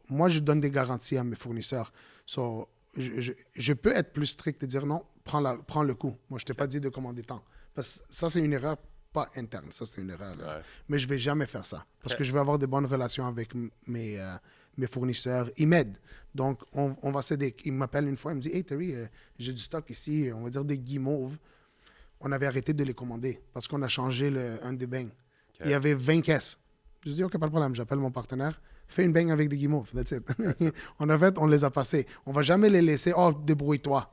Moi, je donne des garanties à mes fournisseurs. Je peux être plus strict et dire non, prends le coup. Moi, je t'ai pas dit de commander tant. Parce que ça, c'est une erreur pas interne. Ça, c'est une erreur. Ouais. Mais je vais jamais faire ça. Parce Ok. que je vais avoir de bonnes relations avec mes fournisseurs. Ils m'aident. Donc, on va s'aider. Il m'appelle une fois, il me dit « Hey, Terry, j'ai du stock ici, on va dire des guimauves. » On avait arrêté de les commander parce qu'on a changé un des beignes. Ok. Il y avait 20 caisses. Je dis « OK, pas de problème. » J'appelle mon partenaire. Fais une beigne avec des guimauves. That's it. On les a passés. On va jamais les laisser. Oh, débrouille-toi.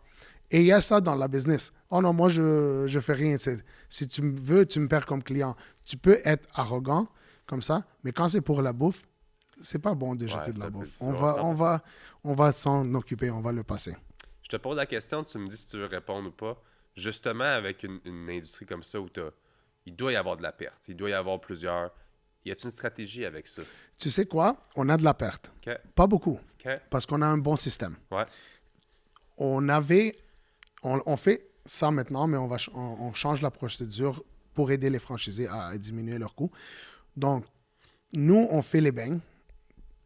Et il y a ça dans la business. Oh non, moi, je fais rien. Si tu me veux, tu me perds comme client. Tu peux être arrogant comme ça, mais quand c'est pour la bouffe, c'est pas bon de jeter de la c'est un peu bouffe. différent, On va s'en occuper, on va le passer. Je te pose la question, tu me dis si tu veux répondre ou pas. Justement, avec une industrie comme ça où il doit y avoir de la perte, il doit y avoir plusieurs... Y a-t-il une stratégie avec ça? Tu sais quoi? On a de la perte. OK. Pas beaucoup, OK. parce qu'on a un bon système. Ouais. On fait ça maintenant, mais on change la procédure pour aider les franchisés à diminuer leurs coûts. Donc, nous, on fait les beignes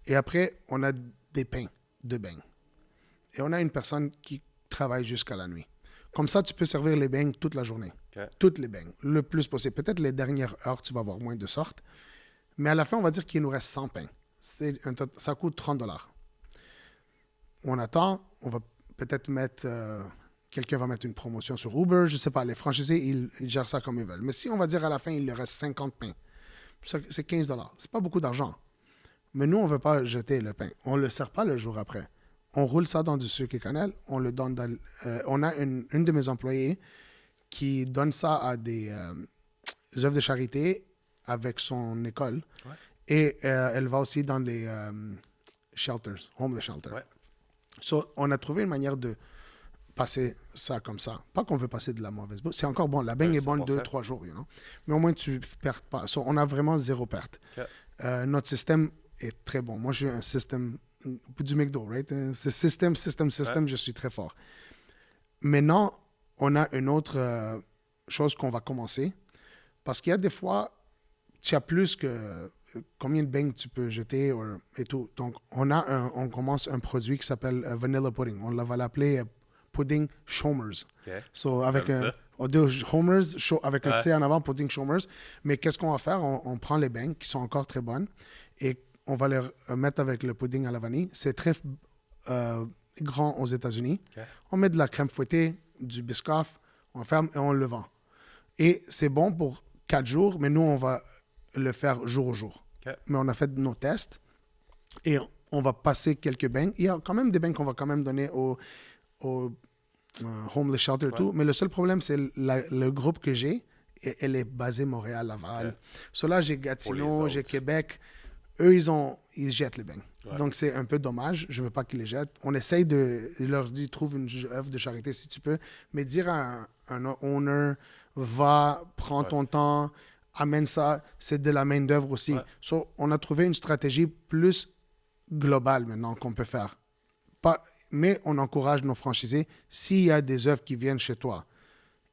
et après, on a des pains de beignes. Et on a une personne qui travaille jusqu'à la nuit. Comme ça, tu peux servir les beignes toute la journée. Okay. Toutes les beignes, le plus possible. Peut-être les dernières heures, tu vas avoir moins de sortes. Mais à la fin, on va dire qu'il nous reste 100 pains. Ça coûte $30. On attend, on va peut-être mettre... quelqu'un va mettre une promotion sur Uber, je ne sais pas. Les franchisés, ils gèrent ça comme ils veulent. Mais si on va dire à la fin, il leur reste 50 pains, c'est $15. C'est pas beaucoup d'argent. Mais nous, on ne veut pas jeter le pain. On ne le sert pas le jour après. On roule ça dans du sucre et cannelle. On le donne dans... on a une de mes employés qui donne ça à des œuvres de charité avec son école. Ouais. Et elle va aussi dans les shelters, homeless shelters. Ouais. So, on a trouvé une manière de passer ça comme ça. Pas qu'on veut passer de la mauvaise bouffe. C'est encore bon. La beigne est bonne 2-3 jours. You know? Mais au moins, tu ne perds pas. So, on a vraiment zéro perte. Okay. Notre système est très bon. Moi, j'ai un système du McDo, right? C'est système, ouais. Je suis très fort. Maintenant, on a une autre chose qu'on va commencer. Parce qu'il y a des fois, tu as plus que combien de beignes tu peux jeter et tout. Donc, on commence un produit qui s'appelle Vanilla Pudding. On va l'appeler Pudding Shomers. Okay. So, avec un Homers, avec un C en avant, Pudding Shomers. Mais qu'est-ce qu'on va faire? On prend les beignes qui sont encore très bonnes et on va les mettre avec le pudding à la vanille. C'est très grand aux États-Unis. Okay. On met de la crème fouettée, du Biscoff, on ferme et on le vend. Et c'est bon pour 4 jours, mais nous, on va le faire jour au jour. Okay. Mais on a fait nos tests et on va passer quelques beignes. Il y a quand même des beignes qu'on va quand même donner au homeless shelter et tout. Mais le seul problème, c'est le groupe que j'ai. Elle est basée Montréal, Laval. Okay. So là, j'ai Gatineau, j'ai Québec. Eux, ils jettent les beignes. Ouais. Donc, c'est un peu dommage. Je ne veux pas qu'ils les jettent. On essaye de leur dire, trouve une œuvre de charité si tu peux. Mais dire à un owner, va, prends ton temps, amène ça, c'est de la main-d'œuvre aussi. Ouais. So, on a trouvé une stratégie plus globale maintenant qu'on peut faire. Mais on encourage nos franchisés, s'il y a des œuvres qui viennent chez toi,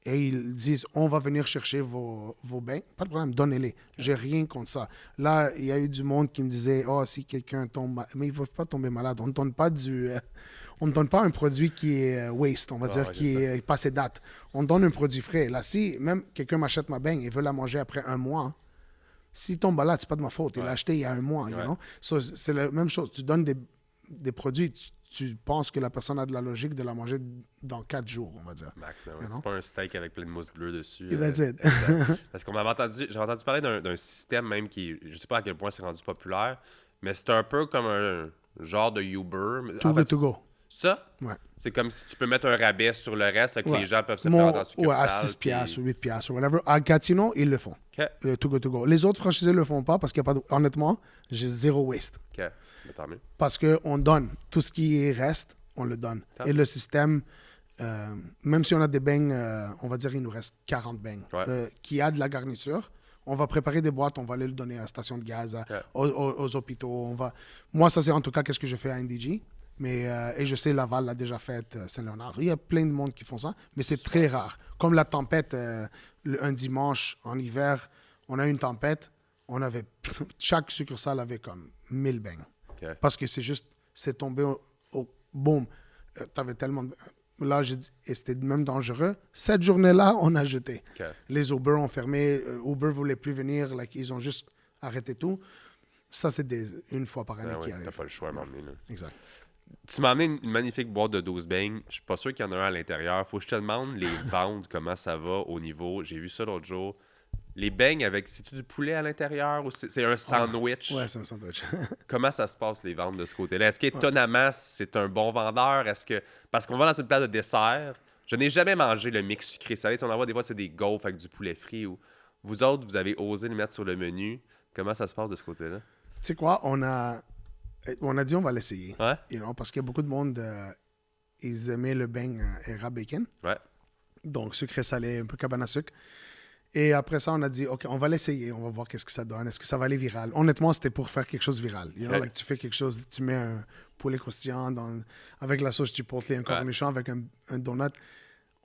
et ils disent, on va venir chercher vos beignes. Pas de problème, donnez-les. J'ai rien contre ça. Là, il y a eu du monde qui me disait, si quelqu'un tombe... Mais ils ne peuvent pas tomber malade. On ne donne pas on ne donne pas un produit qui est waste, on va dire, qui est passé date. On donne un produit frais. Là, si même quelqu'un m'achète ma beigne et veut la manger après 1 mois, s'il tombe malade, c'est pas de ma faute. Il l'a acheté il y a 1 mois. You know? So, c'est la même chose. Tu donnes des produits... Tu penses que la personne a de la logique de la manger dans 4 jours, on va dire. Max, ben ouais. C'est pas un steak avec plein de mousse bleue dessus. Et that's it. Parce qu'on j'ai entendu parler d'un système même qui, je sais pas à quel point c'est rendu populaire, mais c'est un peu comme un genre de Uber. To go. Ça? Ouais. C'est comme si tu peux mettre un rabais sur le reste, fait que les gens peuvent se faire dans succursale. Ouais, à 6 piastres ou 8 piastres ou whatever. À Gatineau, ils le font. Okay. Le to go. Les autres franchisés le font pas parce qu'il n'y a pas de... Honnêtement, j'ai zéro waste. OK. Mais tant mieux. Parce qu'on donne. Tout ce qui reste, on le donne. Et le système, même si on a des beignes, on va dire il nous reste 40 beignes, qui a de la garniture, on va préparer des boîtes, on va aller le donner à la station de gaz, aux hôpitaux. Moi, ça c'est en tout cas qu'est-ce que je fais à NDG. Mais, et je sais, Laval l'a déjà fait, Saint-Léonard. Il y a plein de monde qui font ça, mais c'est très rare. Comme la tempête, un dimanche en hiver, on a eu une tempête, chaque succursale avait comme 1000 beignes. Okay. Parce que c'est tombé au boom. T'avais tellement de... Là, j'ai dit, et c'était même dangereux. Cette journée-là, on a jeté. Okay. Les Uber ont fermé. Uber ne voulait plus venir. Ils ont juste arrêté tout. Ça, c'est une fois par année qui arrive. T'as pas le choix à m'emmener. Exact. Tu m'as amené une magnifique boîte de 12 beignes. Je suis pas sûr qu'il y en a un à l'intérieur. Faut que je te demande les ventes, comment ça va au niveau. J'ai vu ça l'autre jour. Les beignes avec, c'est-tu du poulet à l'intérieur ou c'est un sandwich? Ouais, c'est un sandwich. Comment ça se passe, les ventes de ce côté-là? Est-ce qu'étonnamment, c'est un bon vendeur? Parce qu'on va dans une place de dessert. Je n'ai jamais mangé le mix sucré-salé. Si on en voit des fois, c'est des gaufres avec du poulet frit. Ou... Vous autres, vous avez osé le mettre sur le menu. Comment ça se passe de ce côté-là? Tu sais quoi? On a dit on va l'essayer. Ouais. Parce qu'il y a beaucoup de monde, ils aimaient le beigne érable bacon. Ouais. Donc, sucré-salé, un peu cabane à sucre. Et après ça, on a dit, OK, on va l'essayer, on va voir qu'est-ce que ça donne. Est-ce que ça va aller viral? Honnêtement, c'était pour faire quelque chose de viral. Like, tu fais quelque chose, tu mets un poulet croustillant avec la sauce chipotle, un cornichon avec un donut.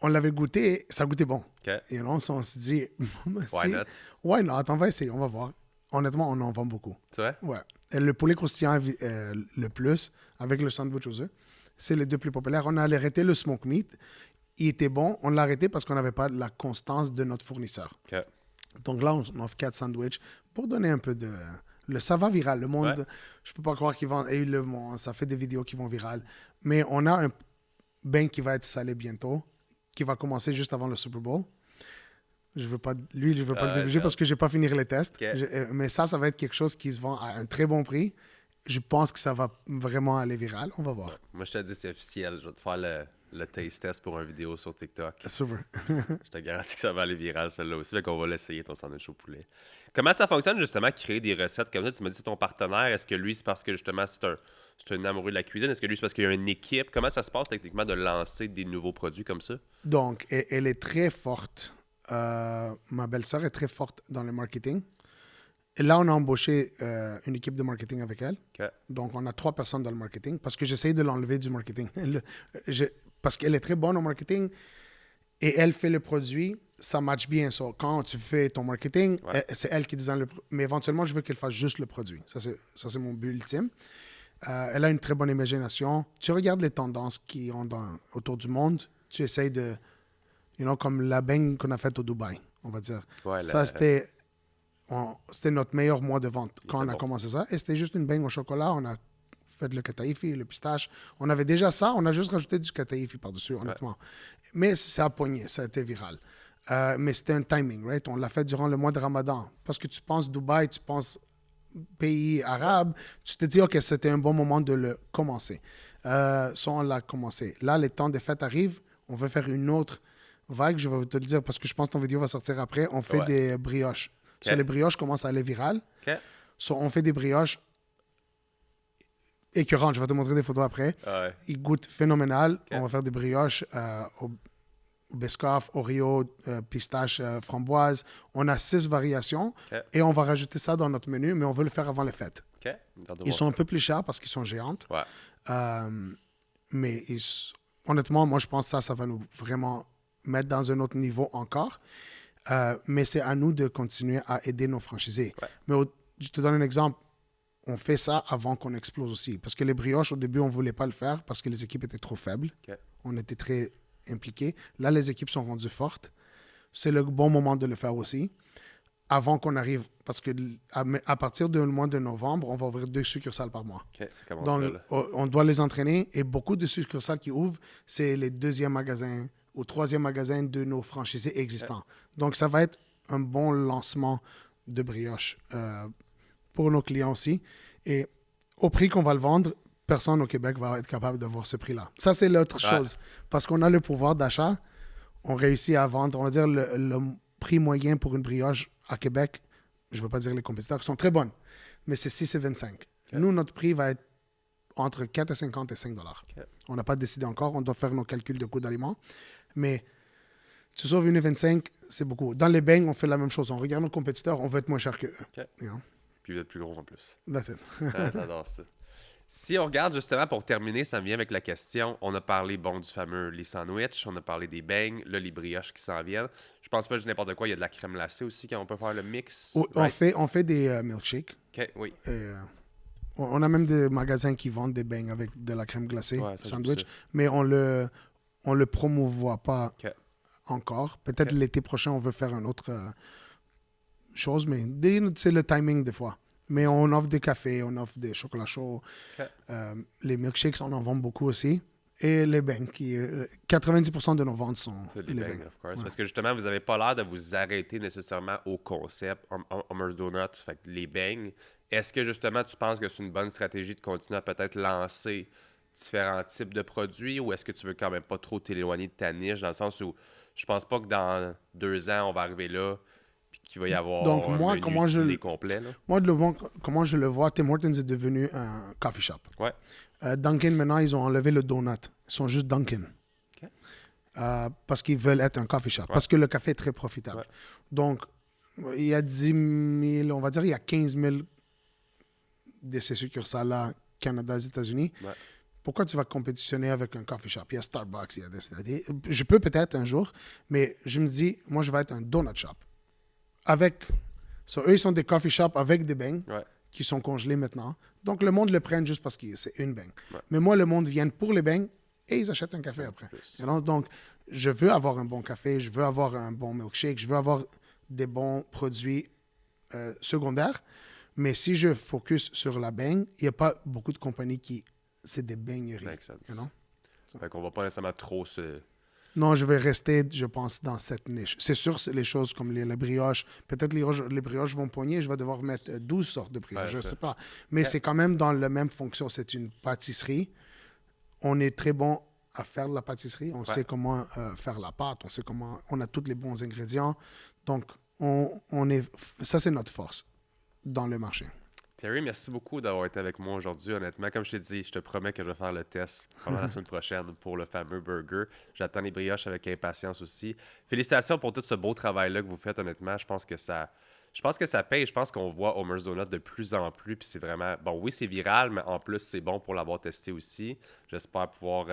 on l'avait goûté, ça goûtait bon. OK. Et on s'est dit, Why not? why not? On va essayer, on va voir. Honnêtement, on en vend beaucoup. Tu vois? Ouais. Et le poulet croustillant le plus, avec le sandwich aux œufs, c'est les deux plus populaires. On a arrêté le smoke meat. Il était bon. On l'a arrêté parce qu'on n'avait pas la constance de notre fournisseur. OK. Donc là, on offre 4 sandwichs pour donner un peu de... ça va viral. Le monde, Ouais. je peux pas croire qu'ils vont... Et ça fait des vidéos qui vont virales. Mais on a un bang qui va être salé bientôt, qui va commencer juste avant le Super Bowl. Je veux pas le déviger parce que je n'ai pas fini les tests. Okay. Mais ça va être quelque chose qui se vend à un très bon prix. Je pense que ça va vraiment aller viral. On va voir. Moi, je te dis, c'est officiel. Je vais te faire le taste test pour une vidéo sur TikTok. Super. Je te garantis que ça va aller viral, celle-là aussi. Fait qu'on va l'essayer, ton sandwich au poulet. Comment ça fonctionne, justement, créer des recettes comme ça? Tu m'as dit c'est ton partenaire. Est-ce que lui, c'est parce que, justement, c'est un amoureux de la cuisine? Est-ce que lui, c'est parce qu'il y a une équipe? Comment ça se passe, techniquement, de lancer des nouveaux produits comme ça? Donc, elle est très forte. Ma belle-sœur est très forte dans le marketing. Et là, on a embauché une équipe de marketing avec elle. Okay. Donc, on a 3 personnes dans le marketing parce que j'essaye de l'enlever du marketing. Parce qu'elle est très bonne au marketing et elle fait le produit, ça match bien. So, quand tu fais ton marketing, c'est elle qui design le produit. Mais éventuellement, je veux qu'elle fasse juste le produit. Ça, c'est mon but ultime. Elle a une très bonne imagination. Tu regardes les tendances qui ont autour du monde. Tu essayes de... comme la beigne qu'on a faite au Dubaï, on va dire. Ouais, ça, c'était notre meilleur mois de vente quand on a commencé ça. Et c'était juste une beigne au chocolat. On a fait le kataïfi, le pistache. On avait déjà ça. On a juste rajouté du kataïfi par-dessus, honnêtement. Mais ça a pogné. Ça a été viral. Mais c'était un timing, right? On l'a fait durant le mois de Ramadan. Parce que tu penses Dubaï, tu penses pays arabe. Tu te dis, OK, c'était un bon moment de le commencer. Ça, on l'a commencé. Là, les temps des fêtes arrivent. On veut faire une autre vague, je vais te le dire parce que je pense que ton vidéo va sortir après. On fait des brioches. Okay. So, les brioches commencent à aller viral. Okay. So, on fait des brioches écœurantes. Je vais te montrer des photos après. Ouais. Ils goûtent phénoménal. Okay. On va faire des brioches au Biscoff, Oreo, pistache, framboise. On a 6 variations et on va rajouter ça dans notre menu, mais on veut le faire avant les fêtes. Okay. Ils sont un peu plus chers parce qu'ils sont géantes. Ouais. Mais honnêtement, moi, je pense que ça va nous vraiment mettre dans un autre niveau encore. Mais c'est à nous de continuer à aider nos franchisés. Ouais. Mais je te donne un exemple. On fait ça avant qu'on explose aussi. Parce que les brioches, au début, on ne voulait pas le faire parce que les équipes étaient trop faibles. Okay. On était très impliqués. Là, les équipes sont rendues fortes. C'est le bon moment de le faire aussi. Avant qu'on arrive, parce que à partir du mois de novembre, on va ouvrir 2 succursales par mois. Okay, ça commence donc, là. On doit les entraîner et beaucoup de succursales qui ouvrent, c'est les 2e magasins ou 3e magasins de nos franchisés existants. Okay. Donc, ça va être un bon lancement de brioche pour nos clients aussi. Et au prix qu'on va le vendre, personne au Québec va être capable de voir ce prix-là. Ça, c'est l'autre chose. Parce qu'on a le pouvoir d'achat, on réussit à vendre, on va dire, le prix moyen pour une brioche à Québec, je ne veux pas dire les compétiteurs, sont très bonnes, mais c'est 6,25. Okay. Nous, notre prix va être entre 4,50 et 5 $. Okay. On n'a pas décidé encore, on doit faire nos calculs de coûts d'aliments, mais tu sauves 1,25, c'est beaucoup. Dans les beignes, on fait la même chose. On regarde nos compétiteurs, on veut être moins cher qu'eux. Okay. Puis vous êtes plus gros en plus. That's it. J'adore ça. Si on regarde justement, pour terminer, ça me vient avec la question, on a parlé, du fameux les sandwichs, on a parlé des beignes, là, les brioches qui s'en viennent. Je pense pas que n'importe quoi, il y a de la crème glacée aussi, quand on peut faire le mix. Right? On fait des milkshakes. OK, oui. On a même des magasins qui vendent des beignes avec de la crème glacée, sandwich, mais on le promouvoit pas encore. Peut-être l'été prochain, on veut faire une autre chose, mais c'est le timing des fois. Mais on offre des cafés, on offre des chocolats chauds. Les milkshakes, on en vend beaucoup aussi. Et les beignes, 90% de nos ventes sont les beignes. Of course. Parce que justement, vous n'avez pas l'air de vous arrêter nécessairement au concept Homer's Donut, fait que les beignes. Est-ce que justement, tu penses que c'est une bonne stratégie de continuer à peut-être lancer différents types de produits ou est-ce que tu veux quand même pas trop t'éloigner de ta niche dans le sens où je pense pas que dans 2 ans, on va arriver là puis qu'il va y avoir un menu complet. Là. Moi, comment je le vois, Tim Hortons est devenu un coffee shop. Ouais. Dunkin', maintenant, ils ont enlevé le donut. Ils sont juste Dunkin'. Okay. Parce qu'ils veulent être un coffee shop. Parce que le café est très profitable. Ouais. Donc, il y a 10 000, on va dire, il y a 15 000 de ces succursales-là, Canada, États-Unis. Ouais. Pourquoi tu vas compétitionner avec un coffee shop? Il y a Starbucks, il y a je peux peut-être un jour, mais je me dis, moi, je vais être un donut shop. Eux, ils sont des coffee shops avec des beignes qui sont congelés maintenant. Donc, le monde le prenne juste parce que c'est une beigne. Ouais. Mais moi, le monde vient pour les beignes et ils achètent un café après. Donc, je veux avoir un bon café, je veux avoir un bon milkshake, je veux avoir des bons produits secondaires. Mais si je focus sur la beigne, il n'y a pas beaucoup de compagnies qui... C'est des beigneries. Fait qu'on va pas nécessairement trop se... Non, je vais rester, je pense, dans cette niche. C'est sûr, les choses comme les brioches, peut-être les brioches vont pogner, je vais devoir mettre 12 sortes de brioches, je ne sais pas. Mais c'est quand même dans la même fonction. C'est une pâtisserie. On est très bon à faire de la pâtisserie. On sait comment faire la pâte. On a tous les bons ingrédients. Donc, ça, c'est notre force dans le marché. Terry, merci beaucoup d'avoir été avec moi aujourd'hui. Honnêtement, comme je t'ai dit, je te promets que je vais faire le test pendant la semaine prochaine pour le fameux burger. J'attends les brioches avec impatience aussi. Félicitations pour tout ce beau travail-là que vous faites, honnêtement. Je pense que ça paye. Je pense qu'on voit Homer's Donut de plus en plus. Puis c'est vraiment... Bon, oui, c'est viral, mais en plus, c'est bon pour l'avoir testé aussi. J'espère pouvoir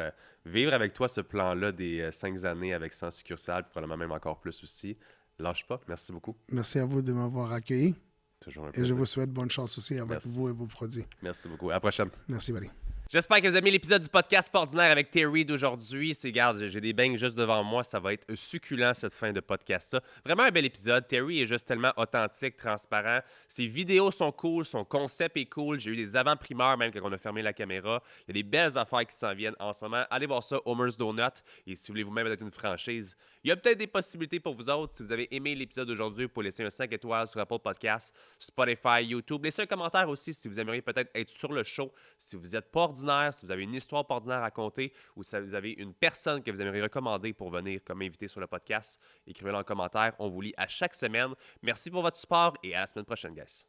vivre avec toi ce plan-là des 5 années avec 100 succursales, puis probablement même encore plus aussi. Lâche pas. Merci beaucoup. Merci à vous de m'avoir accueilli. Toujours un plaisir. Et je vous souhaite bonne chance aussi avec vous et vos produits. Merci beaucoup. À la prochaine. Merci, buddy. J'espère que vous avez aimé l'épisode du podcast Pas ordinaire avec Terry d'aujourd'hui. Regarde, j'ai des beignes juste devant moi. Ça va être succulent cette fin de podcast-là. Vraiment un bel épisode. Terry est juste tellement authentique, transparent. Ses vidéos sont cool, son concept est cool. J'ai eu des avant-primeurs même quand on a fermé la caméra. Il y a des belles affaires qui s'en viennent en ce moment. Allez voir ça, Homer's Donut. Et si vous voulez vous-même être une franchise, il y a peut-être des possibilités pour vous autres. Si vous avez aimé l'épisode d'aujourd'hui, vous pouvez laisser un 5 étoiles sur Apple Podcasts, Spotify, YouTube. Laissez un commentaire aussi si vous aimeriez peut-être être sur le show. Si vous n'êtes pas ordinaire, si vous avez une histoire pas ordinaire à raconter ou si vous avez une personne que vous aimeriez recommander pour venir comme invité sur le podcast, écrivez-le en commentaire. On vous lit à chaque semaine. Merci pour votre support et à la semaine prochaine, guys.